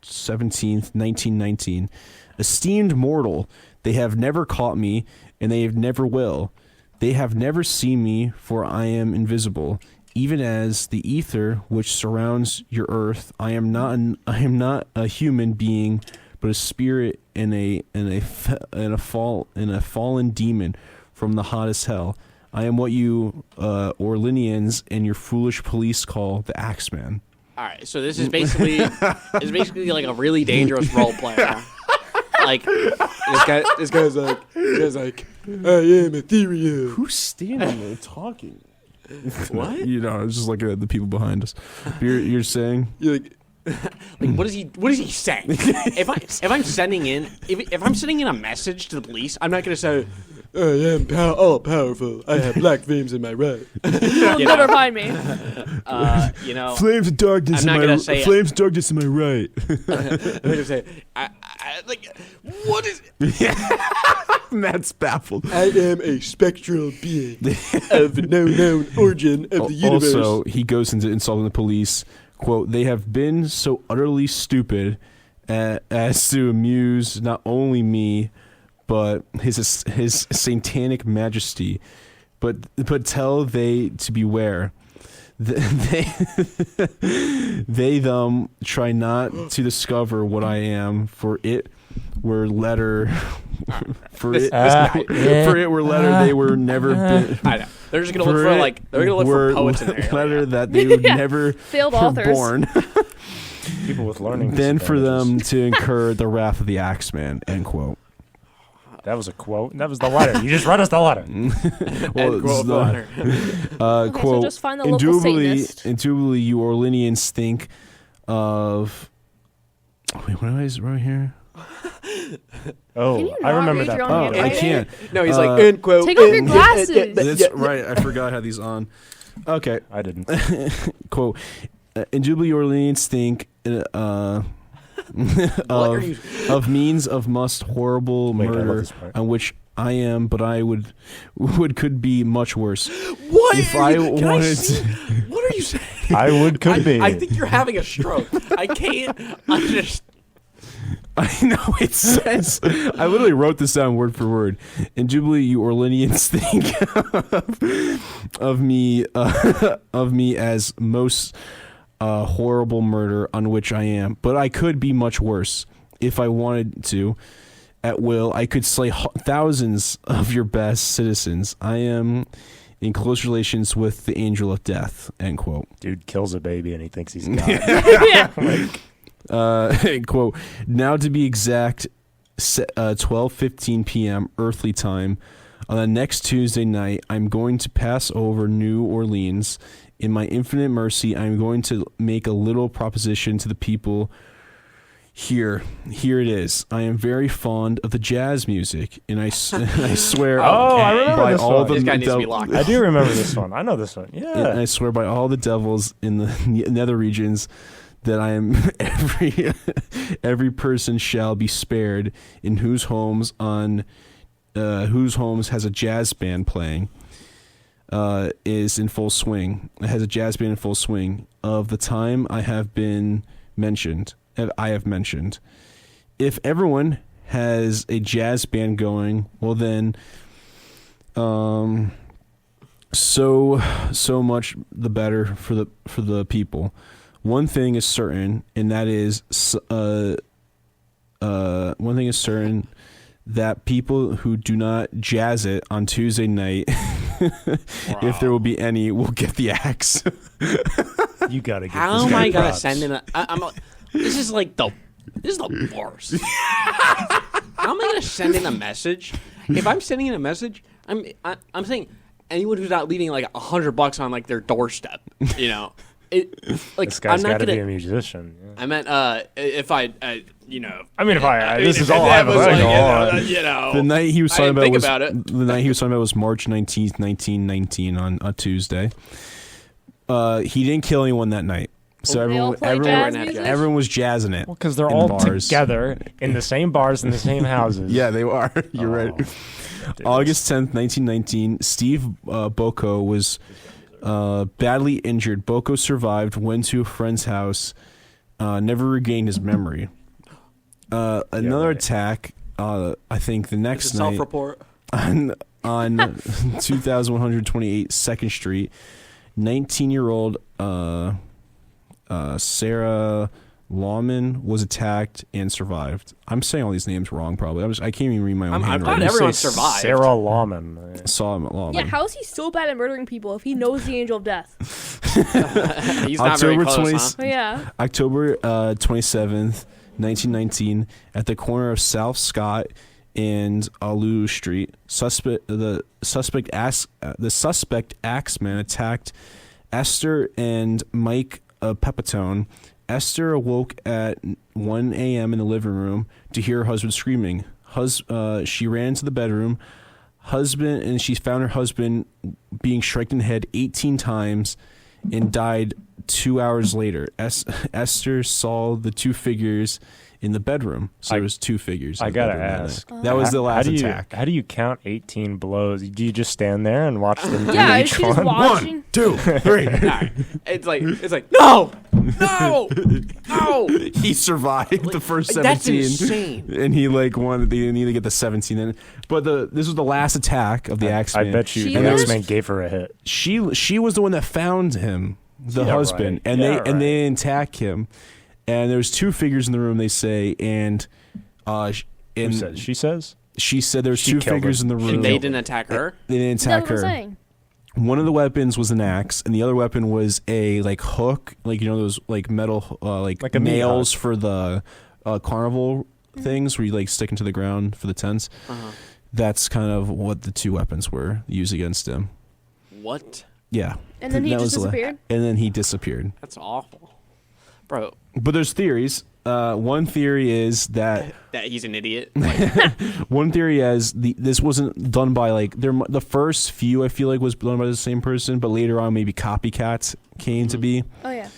17th, 1919. Esteemed mortal, they have never caught me, and they never will. They have never seen me, for I am invisible. Even as the ether which surrounds your earth, I am not a human being, but a spirit and a fallen demon from the hottest hell. I am what you Orleanians and your foolish police call the Axeman. All right, so this is basically like a really dangerous role player. Like this guy's like, I am Ethereal. Who's standing there talking? What? You know, it's just like the people behind us. You're saying? You're like what is he saying? if I'm sending in a message to the police, I'm not gonna say I am all powerful. I have black flames in my right. You'll never find me. Flames of darkness. I'm not gonna say flames of darkness in my right. I'm not gonna say what is? Matt's baffled. I am a spectral being of no known origin of the universe. Also, he goes into insulting the police. Quote, they have been so utterly stupid as to amuse not only me, but his satanic majesty. But tell they to beware. they them try not to discover what I am, for it were letter for it were letter they were never been. I know. They're just gonna look for they're gonna look for poets in there. Letter that they would never Failed were authors. born. People with learning. Then for them disadvantages. to incur the wrath of the Axeman. End quote. That was a quote. That was the letter. You just read us the letter. Well, End quote, letter. Okay, so quote, just find the local Satanist. indubitably, you Orleanians think of. Wait, what is right here? Oh, Can you I not remember read that your own part. Oh, I handwriting? can't. No, he's like, end quote. Take off your glasses. That's right. I forgot I had these on. Okay. I didn't. Quote, indubitably Orleans think of means of most horrible Wait, I love murder this part. on which I am, but I would could be much worse. What? If I Can I wanted see? to, What are you saying? I would could be. I think you're having a stroke. I can't understand. I know it says. I literally wrote this down word for word. Indubitably, you Orleanians think of me as most horrible murder on which I am, but I could be much worse if I wanted to. At will, I could slay thousands of your best citizens. I am in close relations with the angel of death. End quote. Dude kills a baby and he thinks he's God. Yeah. Quote, now to be exact, 12:15 p.m. earthly time on the next Tuesday night, I'm going to pass over New Orleans. In my infinite mercy, I'm going to make a little proposition to the people here. Here it is. I am very fond of the jazz music, and I swear Oh, I remember by this all one. the This guy needs to be locked I up. do remember this one. I know this one. and Yeah. I swear by all the devils in the nether regions that I am every person shall be spared in whose homes has a jazz band playing is in full swing. It has a jazz band in full swing of the time I have mentioned. If everyone has a jazz band going, well then so much the better for the people. One thing is certain, and that is that people who do not jazz it on Tuesday night, if there will be any, will get the axe. You gotta get How this am guy I gonna props. send in this is the worst. How am I gonna send in a message? If I'm sending in a message, I'm saying anyone who's not leaving like $100 on like their doorstep, you know, This guy's I'm not got to gonna. be a musician. Yeah. I meant if I I mean, this is all if I have that was available. like, you know, The night he was I talking didn't about think was about it. the night he was talking about was March 19th, 1919 on a Tuesday. He didn't kill anyone that night, so They all play jazz music? everyone was jazzing it. Well, because they're in all bars. together in the same bars in the same houses. Yeah, they are. You're right. August 10th, 1919, Steve Boko was badly injured. Boko survived, went to a friend's house, never regained his memory. Another attack, I think the next night self-report. on 2128 2nd Street, 19-year-old Sarah Lawman was attacked and survived. I'm saying all these names wrong, probably. I can't even read my own I'm handwriting. glad You everyone say survived. Sarah Lawman. Saw him at Lawman. Yeah, how is he so bad at murdering people if he knows the angel of death? He's not very October close, 20 huh? Oh, yeah. October 27th, 1919, at the corner of South Scott and Alu Street, the suspect axeman attacked Esther and Mike Pepitone. Esther awoke at 1 a.m. in the living room to hear her husband screaming. She ran into the bedroom. She found her husband being struck in the head 18 times and died 2 hours later. Esther saw the two figures in the bedroom. So there was two figures. In I the gotta bedroom that ask. night. That was the last attack. How do you count 18 blows? Do you just stand there and watch them do Yeah, each she's just one? watching. 2, 3. Alright. It's like no, no. He survived the first 17. That's insane. And he wanted they need to get the 17 in. But this was the last attack of the Axeman. I bet you She the lives? X-Men gave her a hit. She was the one that found him the Yeah, husband, right. and Yeah, they attack him. And there's two figures in the room. They say, and Who says? She says? she said there's She two killed figures him. in the room. And they didn't attack her? They didn't That's attack what I'm her. saying. One of the weapons was an axe, and the other weapon was a like hook, like those like metal like Like a meat nails hook. for the carnival things where you like stick into the ground for the tents. Uh-huh. That's kind of what the two weapons were used against him. What? Yeah. And then he That just was the- disappeared? And then he disappeared. That's awful. Bro, But there's theories. One theory is that that he's an idiot. Like, one theory is this wasn't done by like the first few I feel like was done by the same person, but later on maybe copycats came to be. Oh, yeah.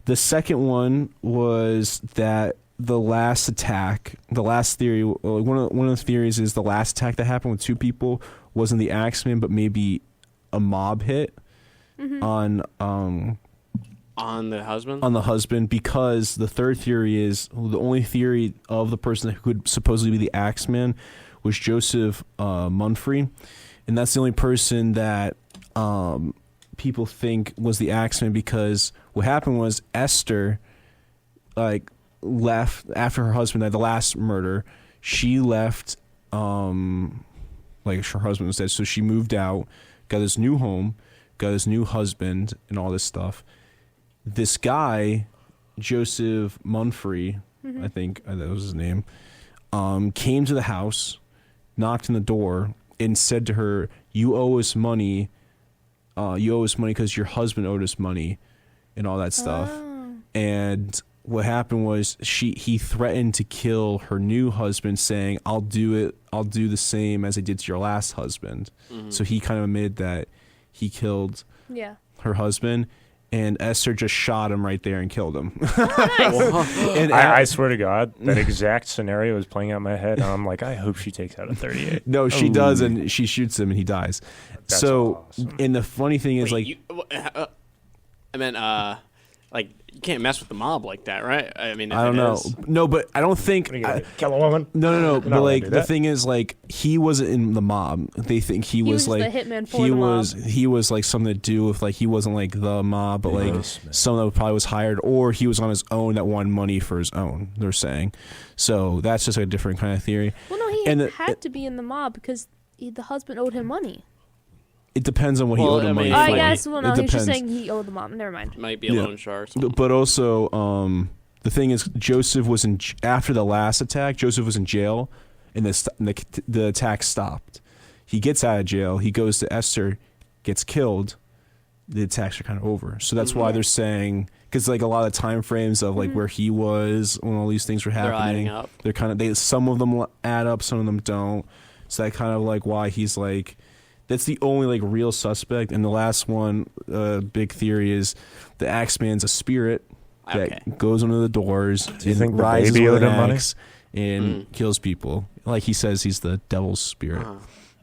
The second one was that the last attack, the last theory, one of the theories is the last attack that happened with two people wasn't the Axeman, but maybe a mob hit on on the husband? Because the third theory is the only theory of the person who could supposedly be the Axeman was Joseph Munfrey, and that's the only person that people think was the Axeman because what happened was Esther like left after her husband died, the last murder. She left like her husband was dead, so she moved out, got this new home, got this new husband, and all this stuff. This guy, Joseph Munfrey, I think that was his name, came to the house, knocked on the door, and said to her, "You owe us money. You owe us money because your husband owed us money," and all that stuff. Oh. And what happened was he threatened to kill her new husband, saying, "I'll do it. I'll do the same as I did to your last husband." So he kind of admitted that he killed Yeah. her husband. And Esther just shot him right there and killed him. Oh, And I swear to God, that exact scenario is playing out in my head. And I'm like, I hope she takes out a 38. no, she does, and she shoots him, and he dies. That's So, awesome. and the funny thing is, like, I meant, like, you can't mess with the mob like that, right? I mean, if I don't it know. is- No, but I don't think. What are you gonna do, kill a woman? No. not But allowed like to do the that. thing is, like he wasn't in the mob. They think he was was like the hitman for he the was mob. he was like something to do with like he wasn't like the mob, but like Postman. someone that probably was hired, or he was on his own that wanted money for his own. They're saying, so that's just like a different kind of theory. Well, no, he And had to be in the mob because the husband owed him money. It depends on what he Well, owed him I money mean, for. I like, guess, well, no, It he was just depends. saying he owed the mom. Never mind. might be a Yeah. loan shark. Or something. But also, the thing is, Joseph was after the last attack. Joseph was in jail, and the attack stopped. He gets out of jail. He goes to Esther, gets killed. The attacks are kind of over. So that's why they're saying, because like a lot of time frames of like where he was when all these things were They're happening, adding up. they're kind of some of them add up, some of them don't. So that kind of like why he's like. That's the only like real suspect. And the last one, big theory is the Axeman's a spirit that Okay. goes under the doors you and think the rises baby with owed an him money? axe and kills people. Like he says, he's the devil's spirit.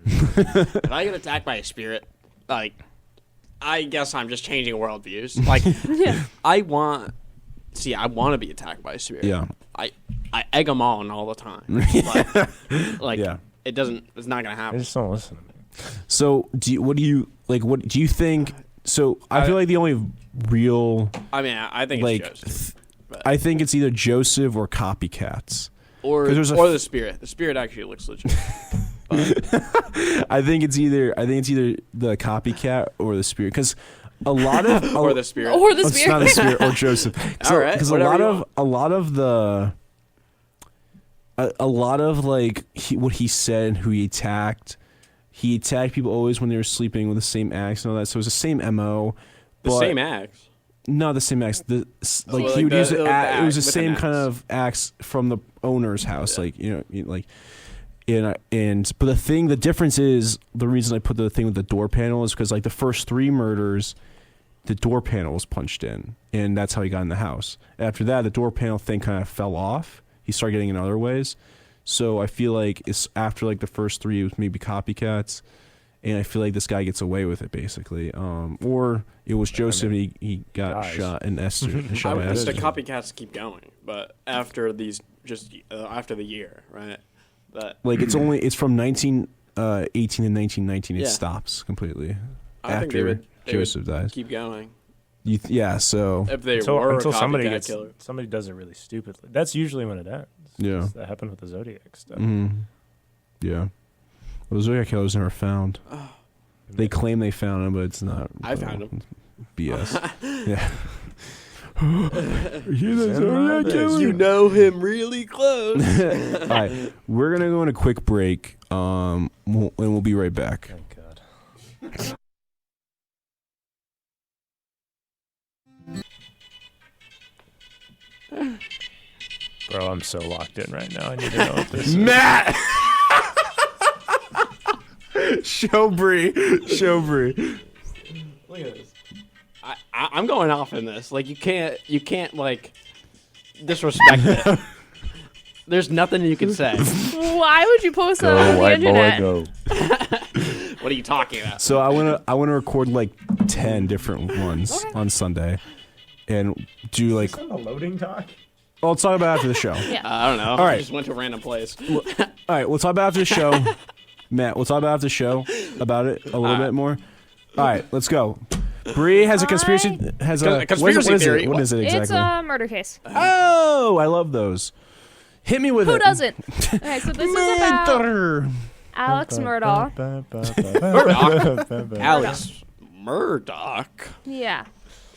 If I get attacked by a spirit, like, I guess I'm just changing worldviews. Like, Yeah. I want to be attacked by a spirit. Yeah. I egg them on all the time. Like, Yeah. it's not gonna I happen. just don't listen to me. So what do you think? So I feel like the only real I mean, I think like it's Joseph. I think it's either Joseph or copycats. Or 'cause there's a the spirit. The spirit actually looks legit. I think it's either the copycat or the spirit because a lot of Or the spirit. Or the It's not a spirit. spirit or Joseph. All right, Because whatever you a lot of like what he said and who he attacked people always when they were sleeping with the same axe and all that. So it was the same MO. The same axe. No, the same axe. Like like he would the- use it. the It was the axe with same an kind axe. of axe from the owner's house. Like like. But the difference is the reason I put the thing with the door panel is because like the first 3 murders, the door panel was punched in, and that's how he got in the house. After that, the door panel thing kind of fell off. He started getting in other ways. So I feel like it's after like the first 3, it was maybe copycats, and I feel like this guy gets away with it basically. Or it was Joseph, and he got Guys. shot, and Esther shot by The Esther. copycats keep going, but after after the year, right? But Like it's from 1918 to 1919. It Yeah. stops completely I think they after would Joseph dies. keep going. So If they until were until a somebody copycat killer. somebody does it really stupidly. That's usually when it ends. Yeah. That happened with the Zodiac stuff. Yeah. Well, Zodiac killer's never found. They claim they found him, but it's not. I found him. BS. Yeah. You're the Zodiac killer. You know him really close. All right, we're gonna go on a quick break, and we'll be right back. Thank God. Bro, I'm so locked in right now. I need to know what this is. Matt. Show Bree. Look at this. I'm going off in this. Like you can't like disrespect it. There's nothing you can say. Why would you post that on the internet? go. What are you talking about? So I wanna record like 10 different ones on Sunday, and do like. On the loading dock? Oh, let's talk about it after the show. Yeah. I don't know. All right. I just went to a random place. All right, we'll talk about it after the show. Matt, we'll talk about it after the show about it a little bit more. All right, let's go. Bree has a conspiracy. A conspiracy theory. What is it exactly? It's a murder case. Oh, I love those. Hit me with it. Who doesn't? Okay, so this is about Murder. Alex Murdaugh. Alex Murdoch. Yeah.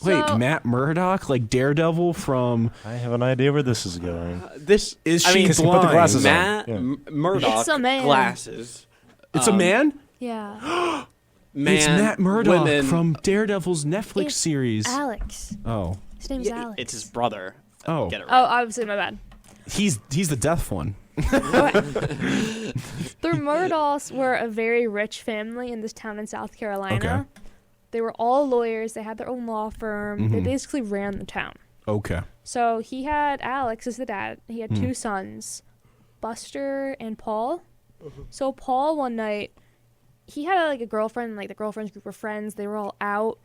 Wait, So- Matt Murdock, like Daredevil from? I have an idea where this is going. This Is I she mean, Because he put the blind? glasses on. Matt Yeah. Murdoch It's a man. glasses. It's a man. Yeah. Man, It's Matt Murdock women. from Daredevil's Netflix It's series. Alex. Oh, His name's Yeah, Alex. it's his brother. oh, Get it Oh, right. obviously, my bad. he's the deaf one. The Murdaughs were a very rich family in this town in South Carolina. Okay. They were all lawyers. They had their own law firm. They basically ran the town. Okay. So he had Alex as the dad. He had Hmm. two sons, Buster and Paul. So Paul one night, he had like a girlfriend, like the girlfriend's group of friends. They were all out,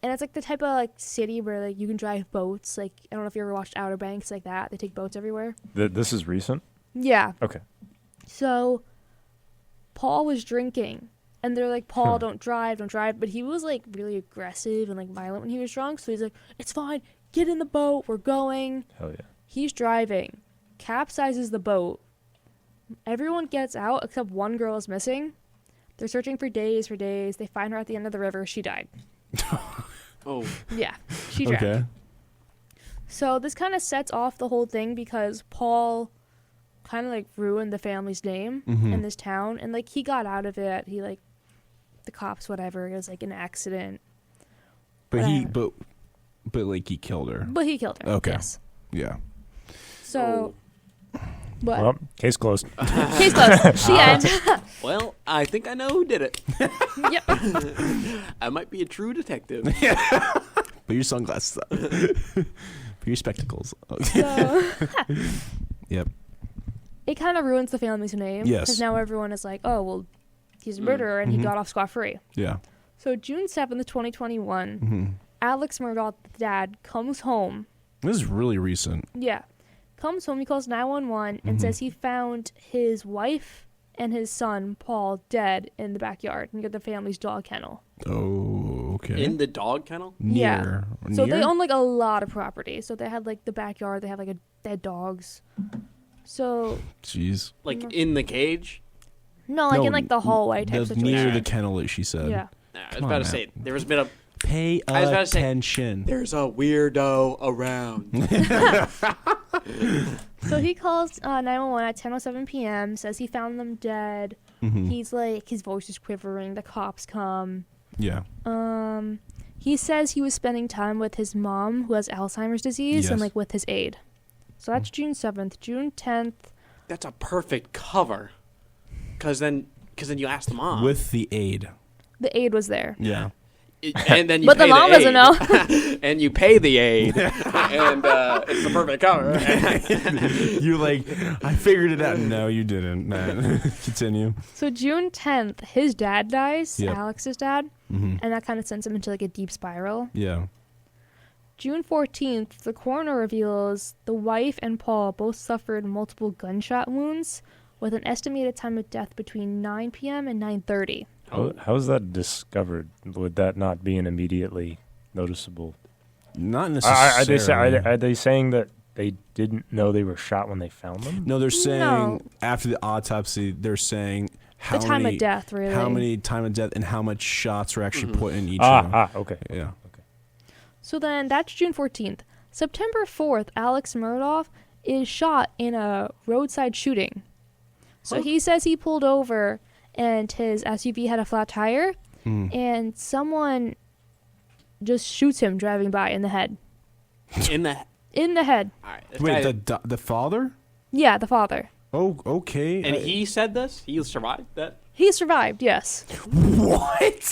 and it's like the type of like city where like you can drive boats. Like I don't know if you ever watched Outer Banks like that. They take boats everywhere. This is recent? Yeah. Okay. So Paul was drinking, and they're like, Paul, don't drive. But he was like really aggressive and like violent when he was drunk. So he's like, it's fine. Get in the boat. We're going. Hell yeah. He's driving, capsizes the boat. Everyone gets out except one girl is missing. They're searching for days. They find her at the end of the river. She died. Oh, Yeah, she drowned. Okay. So this kind of sets off the whole thing because Paul kind of like ruined the family's name in this town, and like he got out of it. He like the cops, whatever. It was like an accident, But Whatever. but like he killed her. but he killed her. Okay. Yes. Yeah. So, what? Well, case closed. Case closed. The end. well, I think I know who did it. Yep. I might be a true detective. Put your sunglasses up. Put your spectacles. So Yep. it kind of ruins the family's name. Yes. Because now everyone is like, oh well, he's a murderer and he got off scot free. Yeah. So June 7th, 2021, Mm-hmm. Alex Murdaugh, the dad, comes home. This is really recent. Yeah. Comes home, he calls 911 and says he found his wife and his son, Paul, dead in the backyard near the family's dog kennel. Oh, okay. In the dog kennel? Near. So Near? they own like a lot of property. So they had like the backyard, they have like dead dogs. So, Jeez. Like in the cage? no, like No, in like the hallway type situation. Near the kennel, that she said. Yeah. Nah, I was Come about on, to say, Matt. there was a bit of. Pay I was about to say- attention. There's a weirdo around. So he calls 911 at 10:07 p.m. Says he found them dead. Mhm. He's like, his voice is quivering. The cops come. Yeah. He says he was spending time with his mom, who has Alzheimer's disease, and Yes. like with his aide. So that's June 7th. June 10th. That's a perfect cover. Because then you ask the mom. With the aid. The aide was there. Yeah. And then you But the pay mom aide. doesn't know. And you pay the aid. And it's the perfect cover. You like, I figured it out. No, you didn't, man. Continue. So June 10th, his dad dies, Yep. Alex's dad, Mm-hmm. and that kind of sends him into like a deep spiral. Yeah. June 14th, the coroner reveals the wife and Paul both suffered multiple gunshot wounds with an estimated time of death between 9 p.m. and 9:30. How is that discovered? Would that not be an immediately noticeable Not necessarily. Are they saying that they didn't know they were shot when they found them? No, they're saying No. after the autopsy, they're saying how The time many of death, really. how many time of death and how much shots were actually put in each of them. Okay. Yeah. So then that's June 14th. September 4th, Alex Murdaugh is shot in a roadside shooting. So he says he pulled over and his SUV had a flat tire, and someone just shoots him driving by in the head. In the. In the head. All right. this Wait, guy- the father? Yeah, the father. Oh, okay. and he said this. He survived that. He survived, yes. What?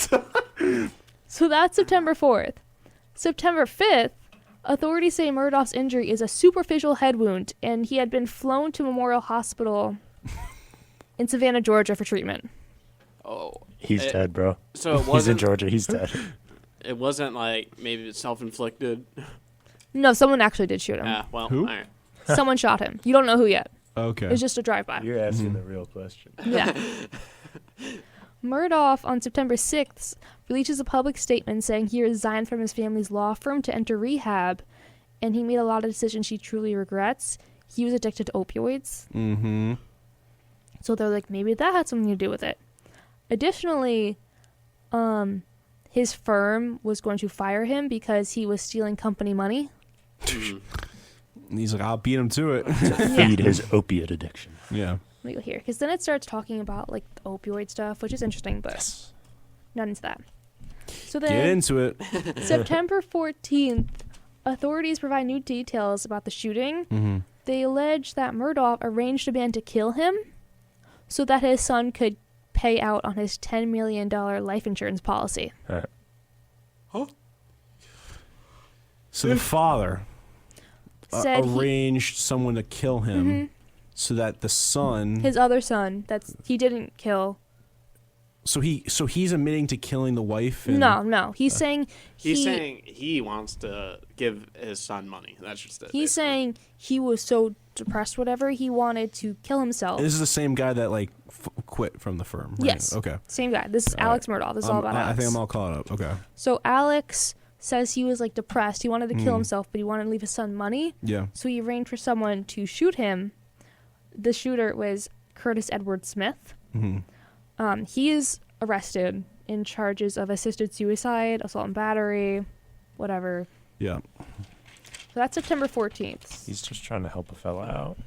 So that's September 4th. September 5th, authorities say Murdaugh's injury is a superficial head wound, and he had been flown to Memorial Hospital in Savannah, Georgia for treatment. Oh. He's dead, bro. So it He's in wasn't. Georgia. He's dead. It wasn't like maybe it's self-inflicted. No, someone actually did shoot him. Yeah. Well. Who? All right. Someone shot him. You don't know who yet. Okay. It's just a drive-by. You're asking the real question. Yeah. Murdaugh, on September 6th, releases a public statement saying he resigned from his family's law firm to enter rehab, and he made a lot of decisions he truly regrets. He was addicted to opioids. Mm-hmm. So they're like, maybe that had something to do with it. Additionally, his firm was going to fire him because he was stealing company money. And he's like, I'll beat him to it. Feed his opiate addiction. Yeah. Let me go here, because then it starts talking about like the opioid stuff, which is interesting, but not into that. So Get then, into it. September 14th, authorities provide new details about the shooting. Mm-hmm. They allege that Murdaugh arranged a man to kill him so that his son could pay out on his $10 million life insurance policy. So the father Said arranged someone to kill him so that the son... his other son that he didn't kill. So he's admitting to killing the wife? And, No. He's saying He's saying he wants to give his son money. That's just it. He's saying he was so depressed, whatever, he wanted to kill himself. This is the same guy that like quit from the firm, right? Yes. Okay. Same guy. This is Alex Murdaugh. This is all about Alex. I think I'm all caught up. Okay. So Alex says he was like depressed. He wanted to kill himself, but he wanted to leave his son money. Yeah. So he arranged for someone to shoot him. The shooter was Curtis Edward Smith. Mm-hmm. He is arrested in charges of assisted suicide, assault and battery, whatever. Yeah. So that's September 14th. He's just trying to help a fella out.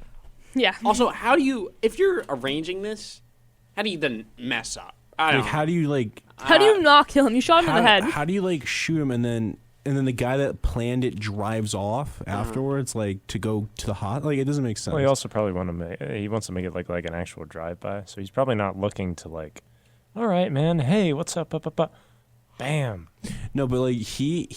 Yeah. Also, how do you, if you're arranging this, how do you then mess up? I don't Like, how know. do you like? How do you not kill him? You shot him in the head. How do you like shoot him and then the guy that planned it drives off afterwards, like to go to the hot? Like it doesn't make sense. Well, he also probably wants to make it like an actual drive-by. So he's probably not looking to like, all right, man, hey, what's up, bam. No, but like he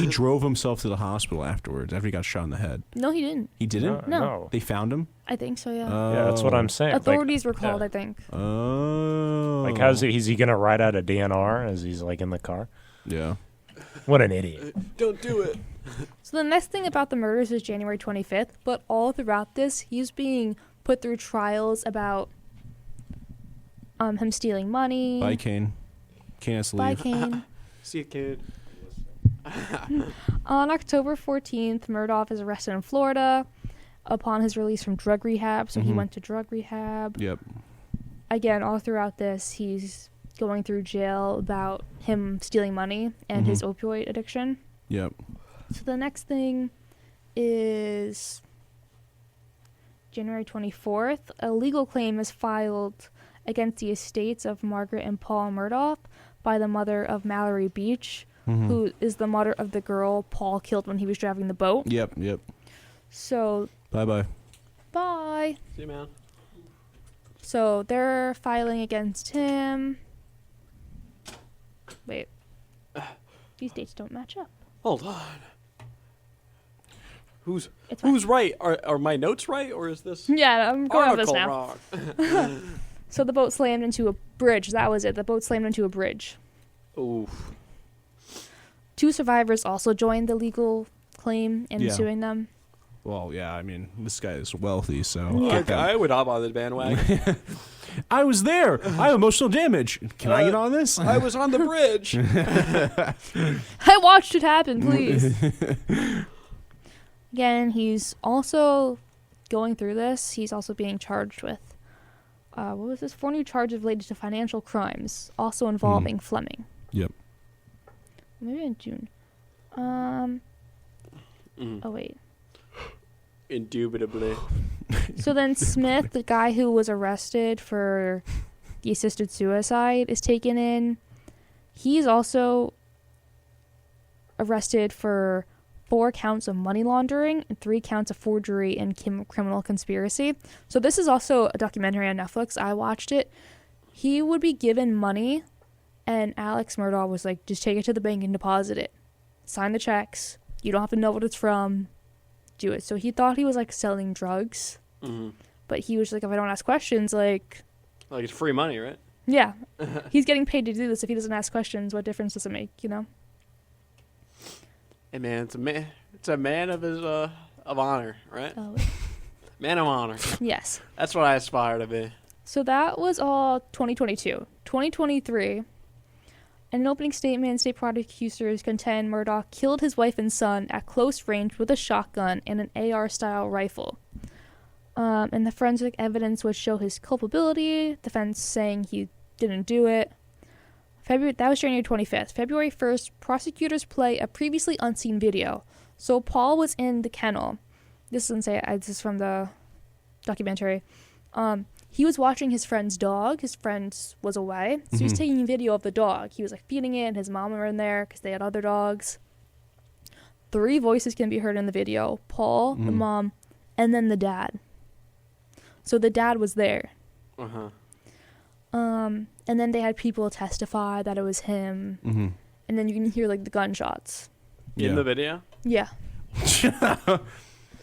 drove himself to the hospital afterwards after he got shot in the head. No, he didn't. He didn't. No. They found him. I think so, yeah. Yeah, that's what I'm saying. Authorities were yeah. called, I think. Oh. Like, is he gonna ride out a DNR as he's like in the car? Yeah. What an idiot! Don't do it. So the next thing about the murders is January 25th, but all throughout this, he's being put through trials about him stealing money. Bye, Kane. Kane has to Bye, leave. Kane. See you, kid. On October 14th, Murdaugh is arrested in Florida upon his release from drug rehab. So he went to drug rehab. Yep. Again, all throughout this, he's going through jail about him stealing money and his opioid addiction. Yep. So the next thing is January 24th. A legal claim is filed against the estates of Margaret and Paul Murdaugh by the mother of Mallory Beach, who is the mother of the girl Paul killed when he was driving the boat. Yep. Yep. So, Bye. bye. See you, man. So they're filing against him. Wait. These dates don't match up. Hold on. It's Who's right? Are my notes right, or is this Yeah, I'm going over this article now. wrong? So the boat slammed into a bridge. That was it. The boat slammed into a bridge. Oof. 2 survivors also joined the legal claim in Yeah. suing them. Well, yeah, I mean, this guy is wealthy, so... I would hop on the bandwagon. I was there. I have emotional damage. Can I get on this? I was on the bridge. I watched it happen, please. Again, he's also going through this. He's also being charged with, what was this? 4 new charges related to financial crimes, also involving Fleming. Yep. Maybe in June. Oh, wait. Indubitably. So then Smith, the guy who was arrested for the assisted suicide, is taken in. He's also arrested for 4 counts of money laundering and 3 counts of forgery and criminal conspiracy. So this is also a documentary on Netflix. I watched it. He would be given money, and Alex Murdaugh was like, just take it to the bank and deposit it. Sign the checks. You don't have to know what it's from. Do it. So he thought he was like selling drugs. Mm-hmm. But he was like, if I don't ask questions, like Like, it's free money, right? yeah, he's getting paid to do this. If he doesn't ask questions, what difference does it make, you know? Hey, man, it's a man of his, of honor, right? Oh, Man of honor. yes. That's what I aspire to be. So that was all 2022. 2023, in an opening statement, state prosecutors contend Murdaugh killed his wife and son at close range with a shotgun and an AR-style rifle. And the forensic evidence would show his culpability, defense saying he didn't do it. That was January 25th. February 1st, prosecutors play a previously unseen video. So Paul was in the kennel. This doesn't say it. This is from the documentary. He was watching his friend's dog. His friend was away. So he was taking a video of the dog. He was like feeding it. His mom were in there because they had other dogs. 3 voices can be heard in the video. Paul, the mom, and then the dad. So the dad was there. Uh-huh. And then they had people testify that it was him. Mm-hmm. And then you can hear like the gunshots. In the video? Yeah.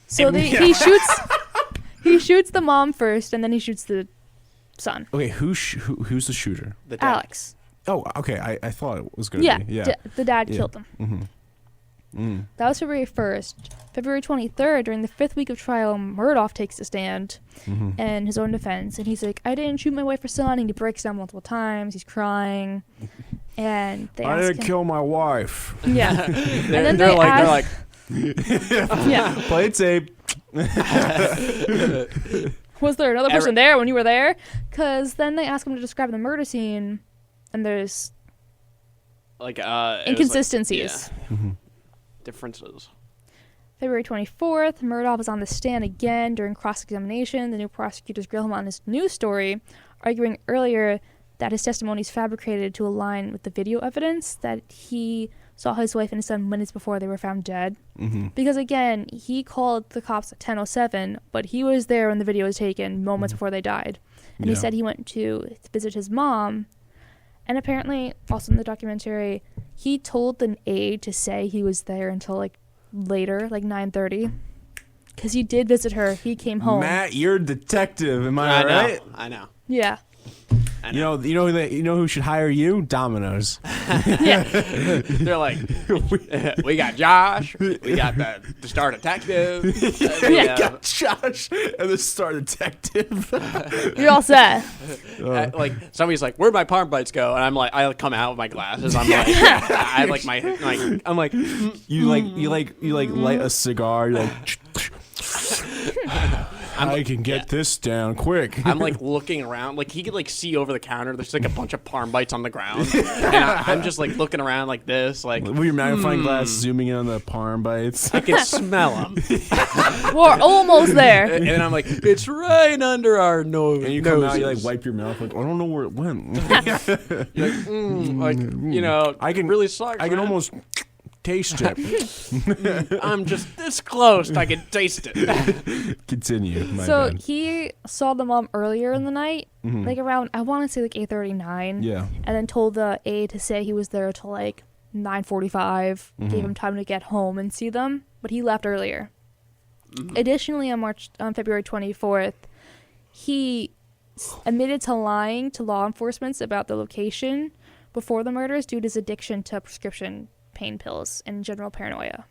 So he shoots the mom first, and then he shoots the son. Okay, who's the shooter? The dad. Alex. Oh, okay. I thought it was going to be. Yeah. The dad killed him. Mm-hmm. Mm. That was February 1st. February 23rd, during the 5th week of trial, Murdaugh takes a stand in his own defense. And he's like, I didn't shoot my wife or son. And he breaks down multiple times. He's crying. And they I ask didn't him, kill my wife. Yeah. They're then they like, yeah. Play tape. Was there another person there when you were there? Because then they ask him to describe the murder scene. And there's like inconsistencies. Differences. February 24th, Murdaugh was on the stand again during cross-examination. The new prosecutors grill him on his news story, arguing earlier that his testimony is fabricated to align with the video evidence, that he saw his wife and his son minutes before they were found dead. Because, again, he called the cops at 10:07, but he was there when the video was taken moments before they died. And he said he went to visit his mom. And apparently, also in the documentary, he told an aide to say he was there until, like, later, like 9:30. Because he did visit her. He came home. Matt, you're a detective. Am I right? I know. Yeah. You know who should hire you? Domino's. Yeah. They're like, we got Josh. We got the star detective. We got Josh and the star detective. You're all set. Like somebody's like, where'd my palm bites go? And I'm like, I come out with my glasses. I'm like, I like my like. I'm like, you light a cigar. You're like. I can get this down quick. I'm like looking around, like he could like see over the counter. There's like a bunch of palm bites on the ground, and I'm just like looking around like this, like with your magnifying glass zooming in on the palm bites. I can smell them. We're almost there. And then I'm like, it's right under our nose. And you come out, you like wipe your mouth, like I don't know where it went. You're like, you know, I can really sucks. I can almost taste it. I'm just this close. I can taste it. Continue. My So bad. he saw the mom earlier in the night, like around, I want to say like 8:39. Yeah. And then told the aide to say he was there till like 9:45. Gave him time to get home and see them, but he left earlier. Additionally, on February 24th, he admitted to lying to law enforcement about the location before the murders due to his addiction to prescription pain pills and general paranoia.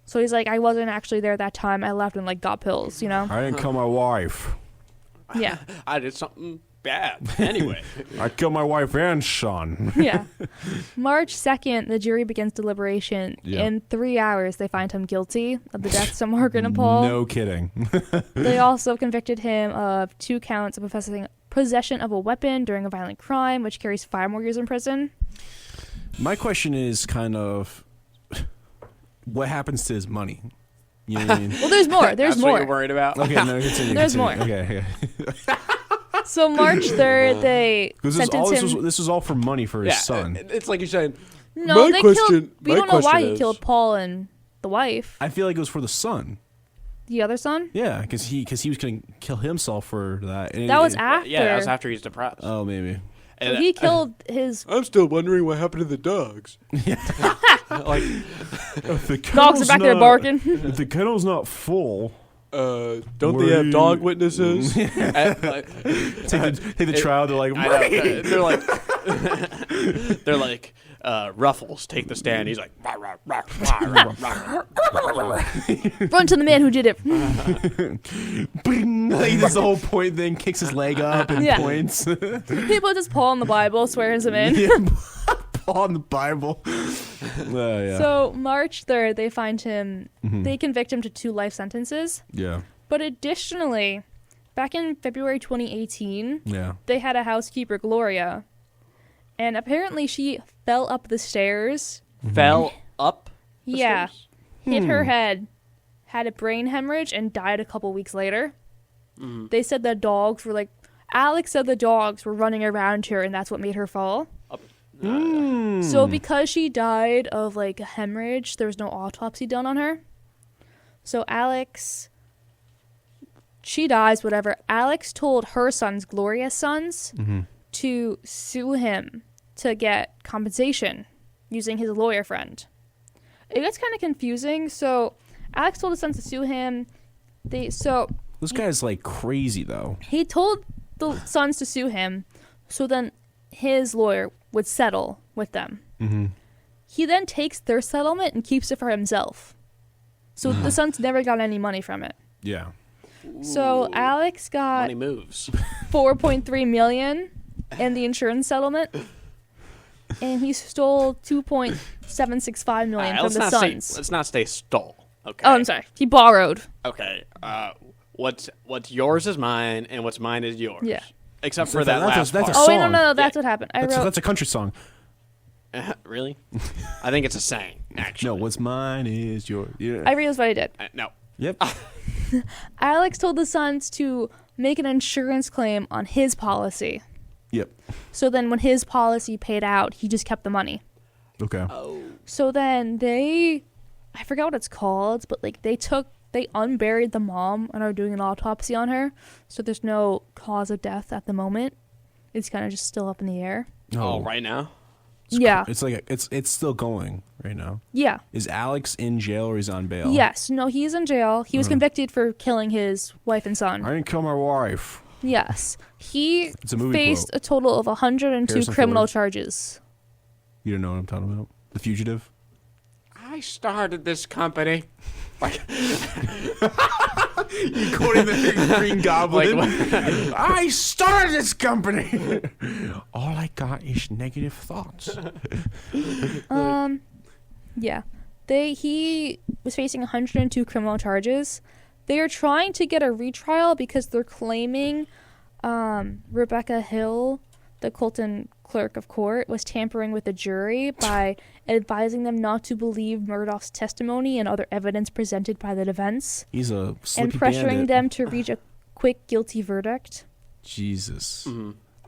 So he's like, I wasn't actually there that time. I left and like got pills, you know? I didn't kill my wife. Yeah. I did something bad. Anyway. I killed my wife and son. Yeah. March 2nd, the jury begins deliberation. Yeah. In 3 hours, they find him guilty of the deaths of Margaret and Paul. No kidding. They also convicted him of 2 counts of possession of a weapon during a violent crime, which carries 5 more years in prison. My question is kind of, what happens to his money? You know what I mean? Well, there's more. There's That's more. what you're worried about? Okay, no, continue. There's continue. more. Okay. So March 3rd, they Because sentenced him. this was all for money for his son. It's like you're saying, No, my they question- killed. We my don't know why question he is- killed Paul and the wife. I feel like it was for the son. The other son. Yeah, because he was going to kill himself for that. And That was and- after. yeah, that was after he's depressed. Oh, maybe. And, He killed his I'm still wondering what happened to the dogs. Like, If the dogs are back there barking. If the kennel's not full, don't Were they have you- dog witnesses? take the trial. They're like, I know, they're like, Ruffles, take the stand. He's like, rah, rah, rah, rah, rah, rah. Run to the man who did it. bing, he does the whole point thing, kicks his leg up and Yeah. points. He puts his Paul in the Bible, swears him in. Yeah, Paul in the Bible. Yeah. So March 3rd, they find him. Mhm. They convict him to 2 life sentences. yeah. But additionally, back in February 2018, Yeah. they had a housekeeper, Gloria, and apparently she fell up the stairs. Fell up. the Yeah, stairs? hit her head, had a brain hemorrhage, and died a couple weeks later. They said the dogs were like. Alex said the dogs were running around her, and that's what made her fall. So because she died of like a hemorrhage, there was no autopsy done on her. So Alex, she dies, whatever. Alex told her sons, Gloria's sons, to sue him to get compensation using his lawyer friend. It gets kind of confusing. So Alex told his sons to sue him. This guy's like crazy though. He told the sons to sue him, so then his lawyer would settle with them. He then takes their settlement and keeps it for himself. So the sons never got any money from it. Yeah. So Alex got Money moves. 4.3 million in the insurance settlement, and he stole 2.765 million from the sons. Let's not stay stole. Okay. Oh, I'm sorry. He borrowed. Okay. What's yours is mine, and what's mine is yours. Yeah. Except for that That's a- last that's a part. Oh wait, no, song. no, that's what happened. That's a country song. Really? I think it's a saying. Actually. No, what's mine is yours. Yeah. I realized what I did. No. Yep. Alex told the sons to make an insurance claim on his policy. Yep. So then when his policy paid out, he just kept the money. Okay. So then I forgot what it's called, but like they unburied the mom and are doing an autopsy on her. So there's no cause of death at the moment. It's kind of just still up in the air. Oh, right now? Yeah. It's like it's still going right now. Yeah. Is Alex in jail or he's on bail? Yes. No, he's in jail. He was convicted for killing his wife and son. I didn't kill my wife. Yes. He It's a movie faced quote. a total of 102 Harrison criminal Ford. charges. You don't know what I'm talking about? The Fugitive? I started this company. Like, You quoting the Green Goblin? I started this company. All I got is negative thoughts. Yeah. He was facing 102 criminal charges. They are trying to get a retrial because they're claiming Rebecca Hill, the Colton clerk of court, was tampering with the jury by advising them not to believe Murdoch's testimony and other evidence presented by the defense, He's a and slippy pressuring bandit. them to reach a quick guilty verdict. Jesus.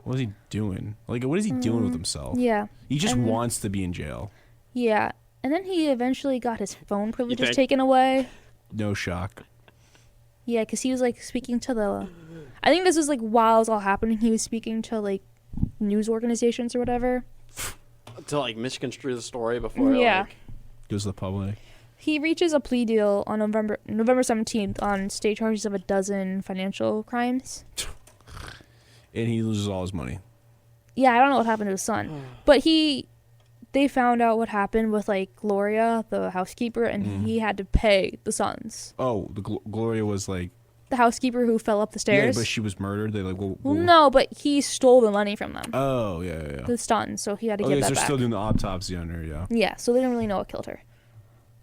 What is he doing? Like, what is he doing with himself? Yeah. He just And- wants to be in jail. Yeah. And then he eventually got his phone privileges think? taken away. No shock. Yeah, because he was like speaking to the. I think this was like while it was all happening. He was speaking to like news organizations or whatever. to like misconstrue the story before. Yeah. Like, Goes to the public. He reaches a plea deal on November 17th on state charges of a dozen financial crimes. And he loses all his money. Yeah, I don't know what happened to his son, but they they found out what happened with like Gloria, the housekeeper, and he had to pay the sons. Oh, the Gloria was like. The housekeeper who fell up the stairs. Yeah, but she was murdered. They like. Well, no, but he stole the money from them. Oh yeah. The sons, so he had to give that they're back. still doing the autopsy on her. Yeah. Yeah, so they didn't really know what killed her.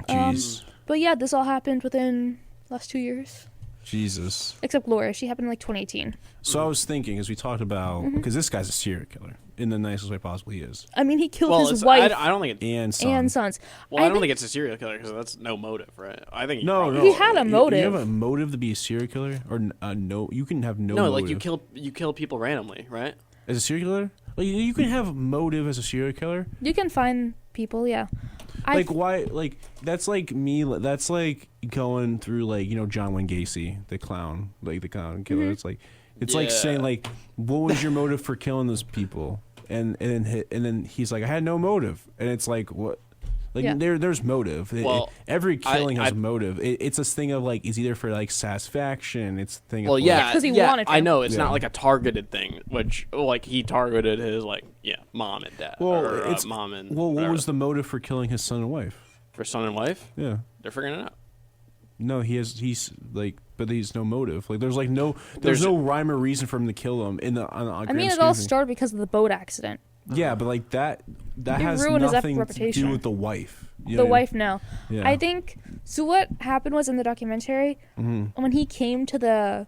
Jeez. But yeah, this all happened within the last 2 years. Jesus. Except Gloria, she happened in like 2018. So I was thinking, as we talked about, because this guy's a serial killer in the nicest way possible. He is. I mean, he killed his wife I don't think it's. And son. and sons. Well, I don't think it's a serial killer because that's no motive, right? I think No. He had a motive. You have a motive to be a serial killer, or no? You can have no. No, motive. like you kill people randomly, right? As a serial killer, like you can have motive as a serial killer. You can find people, yeah. Like why? Like that's like me. That's like going through like John Wayne Gacy, the clown, like the clown killer. Mm-hmm. It's like saying like, what was your motive for killing those people? And then he's like, I had no motive, and it's like what? Like Yeah. there's motive. Well, every killing has I- a motive. It's this thing of like, it's either for like satisfaction. It's a thing. Well, of, yeah, 'cause he yeah, wanted to. I know it's Yeah. not like a targeted thing, which like he targeted his mom and dad. Well, or, it's mom and well, what whatever. was the motive for killing his son and wife? For son and wife? Yeah. They're figuring it out. No, he's like, but he's no motive. Like, there's no There's- no rhyme or reason for him to kill them in the. I mean, it all started because of the boat accident. Yeah, but like that He has ruined his nothing to reputation. do with the wife. You The know? wife, no. Yeah. I think, so what happened was in the documentary, when he came to the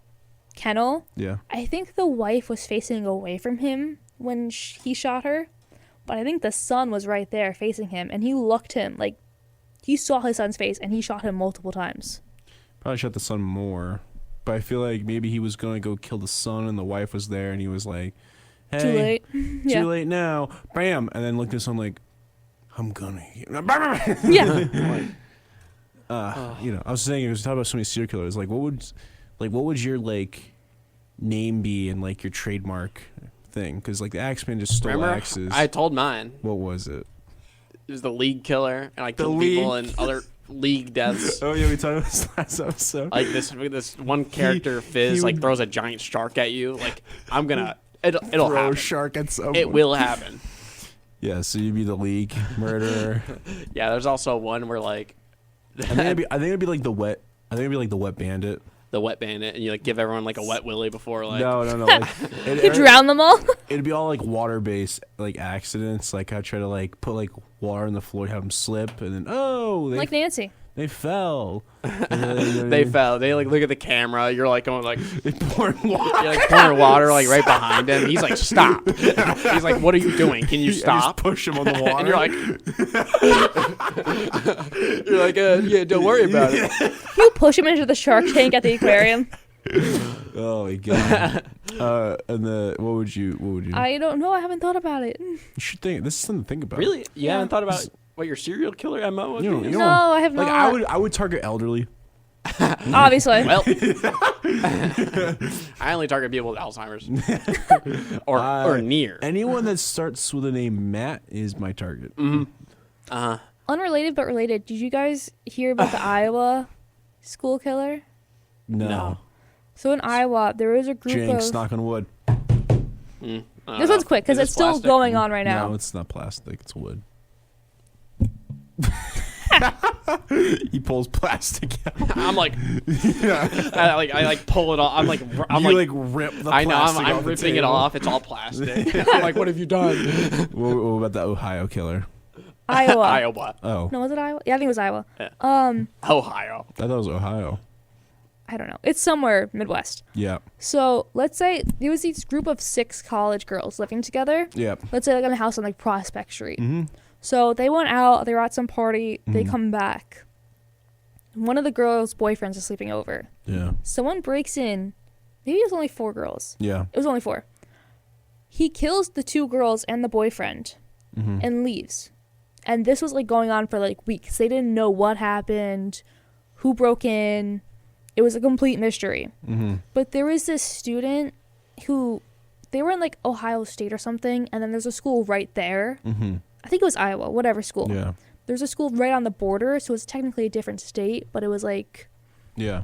kennel, Yeah. I think the wife was facing away from him when he shot her, but I think the son was right there facing him, and he looked him, like, he saw his son's face, and he shot him multiple times. Probably shot the son more, but I feel like maybe he was going to go kill the son, and the wife was there, and he was like, "Hey, Too late. Yeah. too late now." Bam, and then looked at the son like, "I'm gonna." Yeah. I was saying, it was talking about so many serial killers. Like, what would your like name be and like your trademark thing? Because like the Axeman just stole Remember, axes. I told mine. What was it? It was the League Killer, and I The killed people League. and other League deaths. Oh yeah, we talked about this last episode. Like this one character, Fizz, he like would- throws a giant shark at you. Like I'm gonna, it'll Throw happen. a shark at someone. It will happen. Yeah, so you'd be the League murderer. Yeah, there's also one where like I think it'd be like the wet. I think it'd be like the wet bandit. the wet bandit, and you like give everyone like a wet willy before like. No. Like, You drown them all? It'd be all like water-based like accidents. Like I try to like put like water on the floor, have them slip, and then they Like Nancy. they fell. And then, They fell. They like look at the camera. You're like going like They poured water. you're like pouring water like right behind him. He's like stop. He's like, what are you doing? Can you I just stop? push him on the water. And you're like, yeah, don't worry about it. You push him into the shark tank at the aquarium. oh my god. What would you? I don't know. I haven't thought about it. You should think. This is something to think about. Really? You Yeah. haven't thought about what your serial killer MO would You don't- be? you No, don't- I have Like not. I would target elderly. Obviously. Well, I only target people with Alzheimer's or near. Anyone that starts with the name Matt is my target. Unrelated but related. Did you guys hear about the Iowa school killer? No. So in Iowa, there was a group Jinx, of. knock on wood. This one's quick because Is it's this still plastic? going on right now. No, it's not plastic. It's wood. He pulls plastic out. I'm like, I pull it off. I'm You like, rip the I know, plastic I'm off the ripping it table. off. It's all plastic. I'm like, what have you done? What about the Ohio killer? Iowa. Iowa, Oh, No, was it Iowa? Yeah, I think it was Iowa. Ohio. I thought it was Ohio. I don't know. It's somewhere Midwest. Yeah. So let's say there was this group of 6 college girls living together. Yeah. Let's say like in a house on like Prospect Street. So they went out. They were at some party. They come back. One of the girls' boyfriends is sleeping over. Yeah. Someone breaks in. Maybe it was only 4 girls. Yeah. It was only 4. He kills the 2 girls and the boyfriend and leaves. And this was like going on for like weeks. They didn't know what happened, who broke in. It was a complete mystery. But there was this student who, they were in like Ohio State or something, and then there's a school right there. I think it was Iowa, whatever school. Yeah. There's a school right on the border, so it's technically a different state, but it was like, Yeah.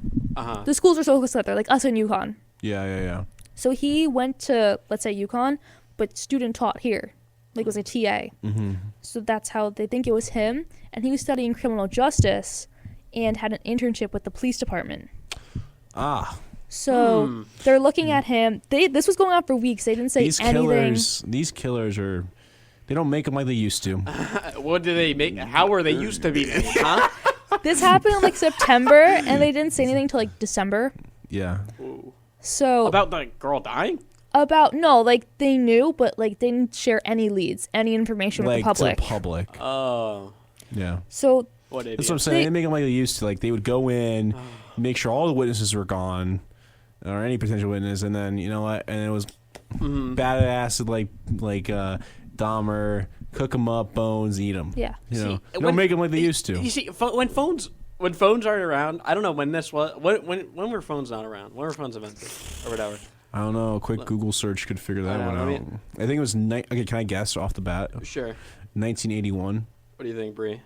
the schools are so close together, like us in Yukon. Yeah. So he went to, let's say, Yukon, but student taught here. like was a TA. So that's how they think it was him. And he was studying criminal justice and had an internship with the police department. So they're looking at him. This was going on for weeks. They didn't say anything. These killers are. They don't make them like they used to. What do they make? How were they used to be? Huh? This happened in like September, and they didn't say anything until like December. Yeah. Ooh. So About the girl dying? no, like they knew, but like they didn't share any leads, any information with the public. To the public. Oh. Yeah. So What idiot. That's what I'm saying. They make them like they used to. Like they would go in, make sure all the witnesses were gone, or any potential witness, and then you know what? And it was badass like Dahmer, cook them up, bones, eat them. yeah. You know, See, they don't make them like they used to. You see, when phones aren't around, I don't know when this was. When were phones not around? When were phones invented or whatever? I don't know. A quick Google search could figure that one out. I think it was. Okay, can I guess off the bat? Sure. 1981. What do you think, Bree?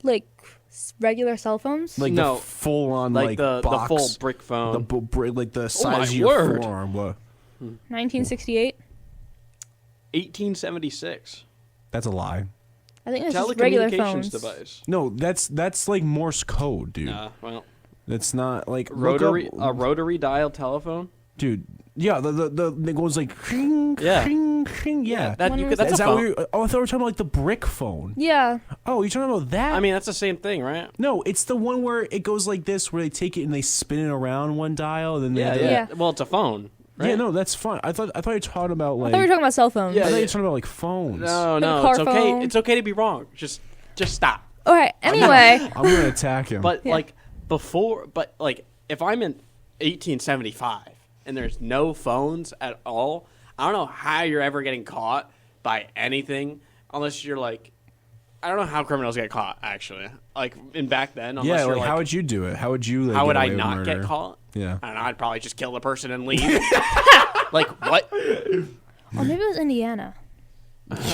Like regular cell phones. Like No. the full on Like the box, full brick phone. like the my size of your word. forearm. What? 1968. 1876. That's a lie. I think it's just regular Telecommunications phones. device. No, that's like Morse code, dude. Well, That's not like rotary look up- a rotary dial telephone. dude. Yeah, the it goes like kring, Yeah. kring, kring, yeah. That you could, that's Is a that what phone. you're, oh, I thought we were talking about like the brick phone. Yeah. Oh, you're talking about that? I mean, that's the same thing, right? no, it's the one where it goes like this, where they take it and they spin it around one dial, and then Yeah, they yeah. Yeah. Well, it's a phone. Right? yeah. No, that's fine. I thought you were talking about I like. thought we were talking about cell phones. Yeah. I thought you were talking about like phones. No, Like a no, car it's okay. phone. It's okay to be wrong. Just stop. All right. Anyway. I'm gonna attack him. But Yeah. like if I'm in 1875 and there's no phones at all, I don't know how you're ever getting caught by anything unless you're like, I don't know how criminals get caught actually. Like in back then, unless yeah, you're like how would you do it? How would you? Like, how get would I away with not murder? get caught? Yeah. I don't know, I'd probably just kill the person and leave. Like what? Or maybe it was Indiana.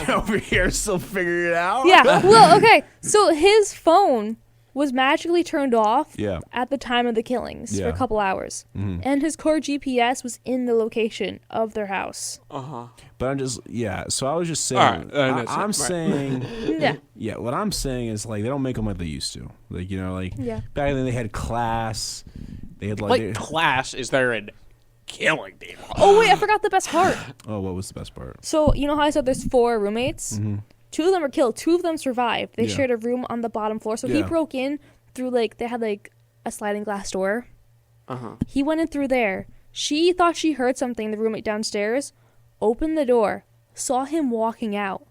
Over here, still figuring it out. Yeah. Well, okay. So his phone was magically turned off Yeah. at the time of the killings for Yeah. a couple hours. And his car GPS was in the location of their house. But I'm just So I was just saying. All right, I'm right. saying. Yeah. Yeah, what I'm saying is like they don't make them like they used to. Like you know, like Yeah. back then they had class. They had Like class is there in killing people? Oh, wait. I forgot the best part. oh, what was the best part? So, you know how I said there's 4 roommates? Two of them were killed. 2 of them survived. They Yeah. shared a room on the bottom floor. So he Yeah. broke in through, like, they had, like, a sliding glass door. Uh-huh. He went in through there. She thought she heard something, the roommate downstairs, opened the door, saw him walking out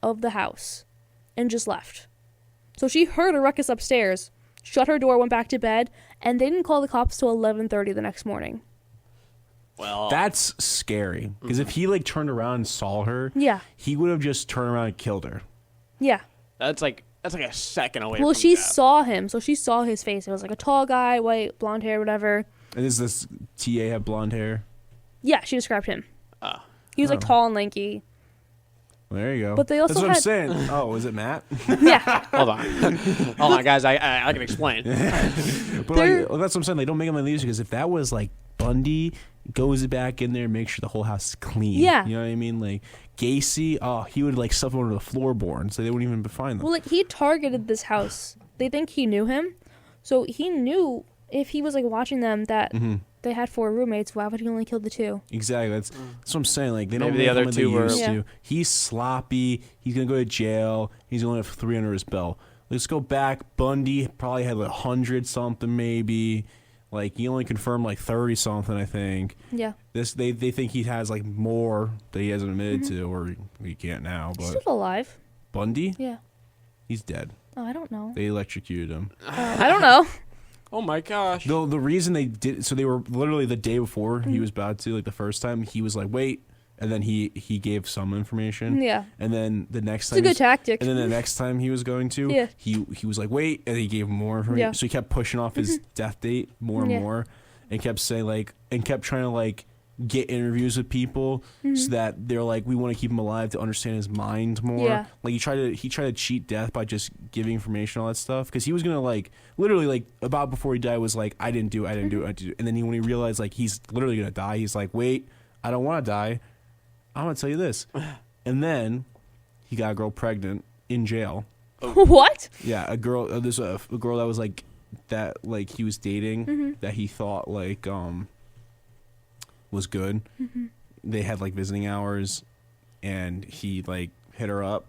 of the house, and just left. So she heard a ruckus upstairs, shut her door, went back to bed, and they didn't call the cops till 11:30 the next morning. Well, That's scary because if he like turned around and saw her, Yeah. he would have just turned around and killed her. Yeah. that's like a second away. Well, from she death. saw him, so she saw his face. It was like a tall guy, white, blonde hair, whatever. And does this TA have blonde hair? Yeah, she described him. Ah. He was like tall and lanky. Well, there you go. But they also That's what I'm had- saying. Oh, is it Matt? Yeah. Hold on, hold on, guys. I can explain. But like, well, that's what I'm saying. They don't make them like these because if that was like Bundy, goes back in there, make sure the whole house is clean. Yeah. You know what I mean? Like Gacy, he would like stuff under the floorboard, so they wouldn't even find them. Well, like he targeted this house. They think he knew him, so he knew if he was like watching them that they had 4 roommates. Why would he only kill the 2? Exactly. That's what I'm saying. Like they don't Maybe make the other him like they 2 were- used Yeah. to. He's sloppy. He's gonna go to jail. He's gonna have 3 under his belt. Let's go back. Bundy probably had like 100 something maybe. Like he only confirmed like 30 something, I think. Yeah. They think he has like more that he hasn't admitted to, or he can't now. He's But still alive. Bundy, Yeah. he's dead. Oh, I don't know. They electrocuted him. I don't know. Oh my gosh. The reason they did so they were literally the day before he was about to, like the first time he was like wait, and then he gave some information. Yeah. And then the next It's time a good he's- tactic. And then the next time he was going to, Yeah. he was like wait, and he gave more information. Yeah. So he kept pushing off his death date more and Yeah. more, and kept saying like and kept trying to like get interviews with people so that they're like we want to keep him alive to understand his mind more. Yeah. Like he tried to cheat death by just giving information, all that stuff, because he was gonna like literally like about before he died was like I didn't do it, and then when he realized like he's literally gonna die, he's like wait, I don't want to die, I'm gonna tell you this. And then he got a girl pregnant in jail. What? Yeah, a girl. There's a girl that was like that, like he was dating that he thought like was good. They had like visiting hours, and he like hit her up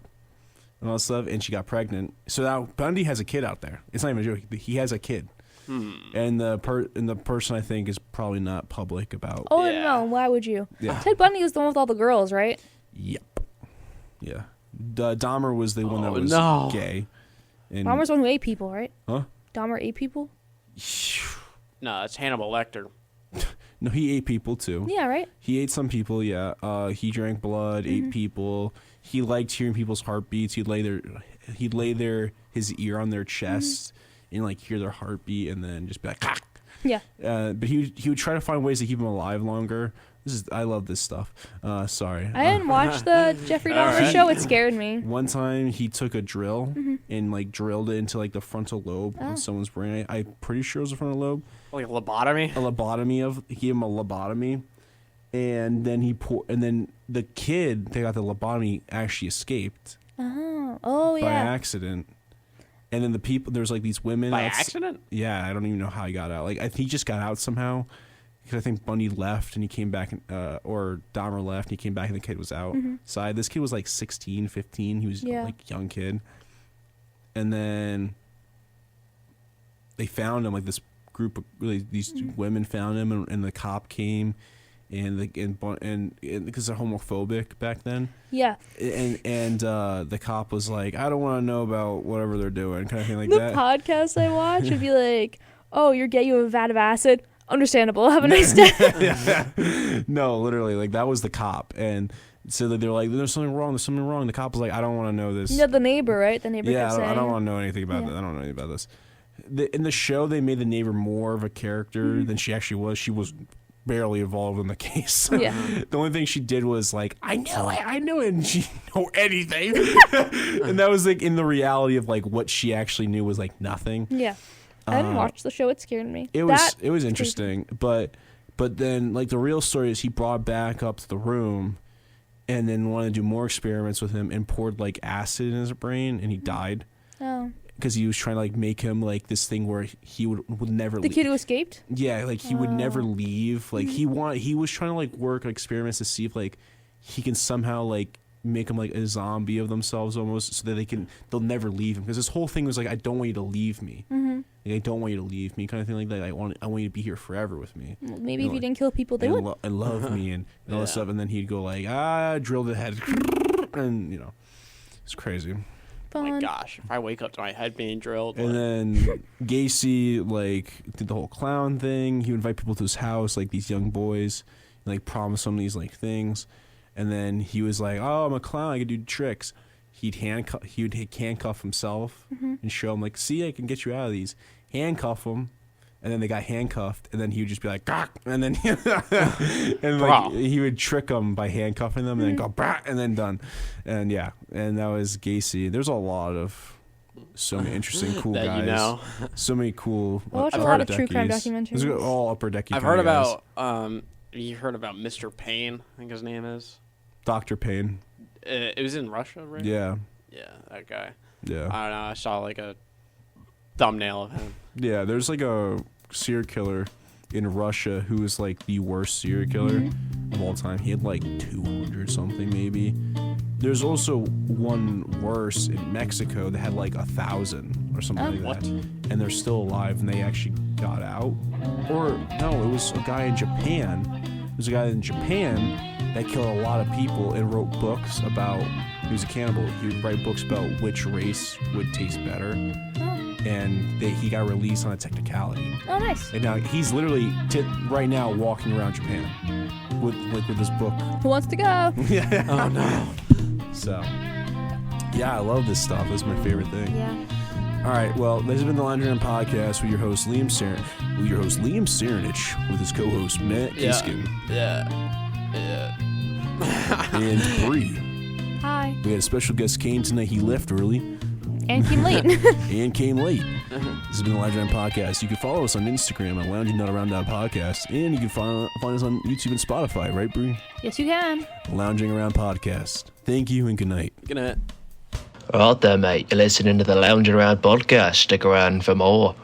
and all that stuff, and she got pregnant. So now Bundy has a kid out there. It's not even a joke. He has a kid. And the person I think is probably not public about. Oh no, why would you? Yeah. Ted Bundy was the one with all the girls, right? Yep. Yeah. Dahmer was the one that was gay. And Dahmer's the one who ate people, right? Huh? Dahmer ate people? No, it's Hannibal Lecter. No, he ate people too. Yeah, right? He ate some people, yeah. He drank blood, ate people. He liked hearing people's heartbeats. He'd lay his ear on their chest and like hear their heartbeat, and then just be like, ah! Yeah. But he would try to find ways to keep them alive longer. I love this stuff. Sorry. I didn't watch the Jeffrey Dahmer show. It scared me. One time he took a drill and like drilled it into like the frontal lobe of someone's brain. I'm pretty sure it was the frontal lobe. Like a lobotomy? He gave him a lobotomy, and then the kid that got the lobotomy actually escaped. Oh yeah. By accident. And then there's like these women. By accident? Yeah, I don't even know how he got out. Like he just got out somehow. Because I think Bundy left and he came back, or Dahmer left and he came back and the kid was outside. This kid was like 16, 15. He was like a young kid. And then they found him, like this group of these women found him, and the cop came, and because they're homophobic back then. Yeah. And the cop was like, I don't want to know about whatever they're doing, kind of thing like the that. The podcast I watch would be like, oh, you're gay, you have a vat of acid. Understandable. Have a nice day. No, literally, like that was the cop, and so they're like, "There's something wrong. There's something wrong." The cop was like, "I don't want to know this." Yeah, the neighbor, right? The neighbor. Yeah, kept saying. I don't want to know anything about that. I don't know anything about this. In the show, they made the neighbor more of a character than she actually was. She was barely involved in the case. Yeah. The only thing she did was like, I knew it, and she didn't know anything. And that was like in the reality of like what she actually knew was like nothing. Yeah. I didn't watch the show. It scared me. It was interesting, but then like the real story is he brought back up to the room, and then wanted to do more experiments with him, and poured like acid in his brain, and he died. Oh. Because he was trying to like make him like this thing where he would never. The kid who escaped. Yeah, like he would never leave. Like he was trying to like work experiments to see if like he can somehow like make them like a zombie of themselves almost, so that they'll never leave him. Because this whole thing was like, I don't want you to leave me. Like, I don't want you to leave me, kind of thing like that. I want you to be here forever with me. Well, maybe if you didn't kill people, they would. And love me and all this stuff. And then he'd go like, drill the head, and it's crazy. Fun. Oh my gosh, if I wake up to my head being drilled. And then Gacy like did the whole clown thing. He would invite people to his house, like these young boys, and like promise them these like things. And then he was like, "Oh, I'm a clown. I can do tricks." He would handcuff himself and show him like, "See, I can get you out of these." Handcuff him, and then they got handcuffed. And then he would just be like, "Gah!" And then and like he would trick them by handcuffing them, and then go, "Bah!" And then done. And yeah, and that was Gacy. There's a lot of so many interesting, cool that guys. You know. So many cool. I watch a lot of true crime documentaries. Those are all upper decky. I've heard about. You heard about Mr. Payne? I think his name is. Dr. Payne. It was in Russia, right? Yeah. Yeah, that guy. Yeah. I don't know. I saw like a thumbnail of him. Yeah, there's like a serial killer in Russia who is like the worst serial killer of all time. He had like 200 something maybe. There's also one worse in Mexico that had like 1,000 or something like that. And they're still alive, and they actually got out. Or no, it was a guy in Japan. That killed a lot of people and wrote books about. He was a cannibal. He would write books about which race would taste better. And he got released on a technicality. Oh, nice. And now he's literally right now walking around Japan with his book. Who wants to go? Yeah. Oh no. So, yeah, I love this stuff. This is my favorite thing. Yeah. All right. Well, this has been the Laundry Podcast with your host Liam Cernich, with his co-host Matt Kiskin. Yeah. And Bree. Hi. We had a special guest Kane tonight. He left early. And came late. And came late. This has been the Lounging Around Podcast. You can follow us on Instagram at loungingotaround.podcast, and you can find us on YouTube and Spotify, right, Bree? Yes, you can. Lounging Around Podcast. Thank you and good night. Good night. Right there, mate. You're listening to the Lounging Around podcast. Stick around for more.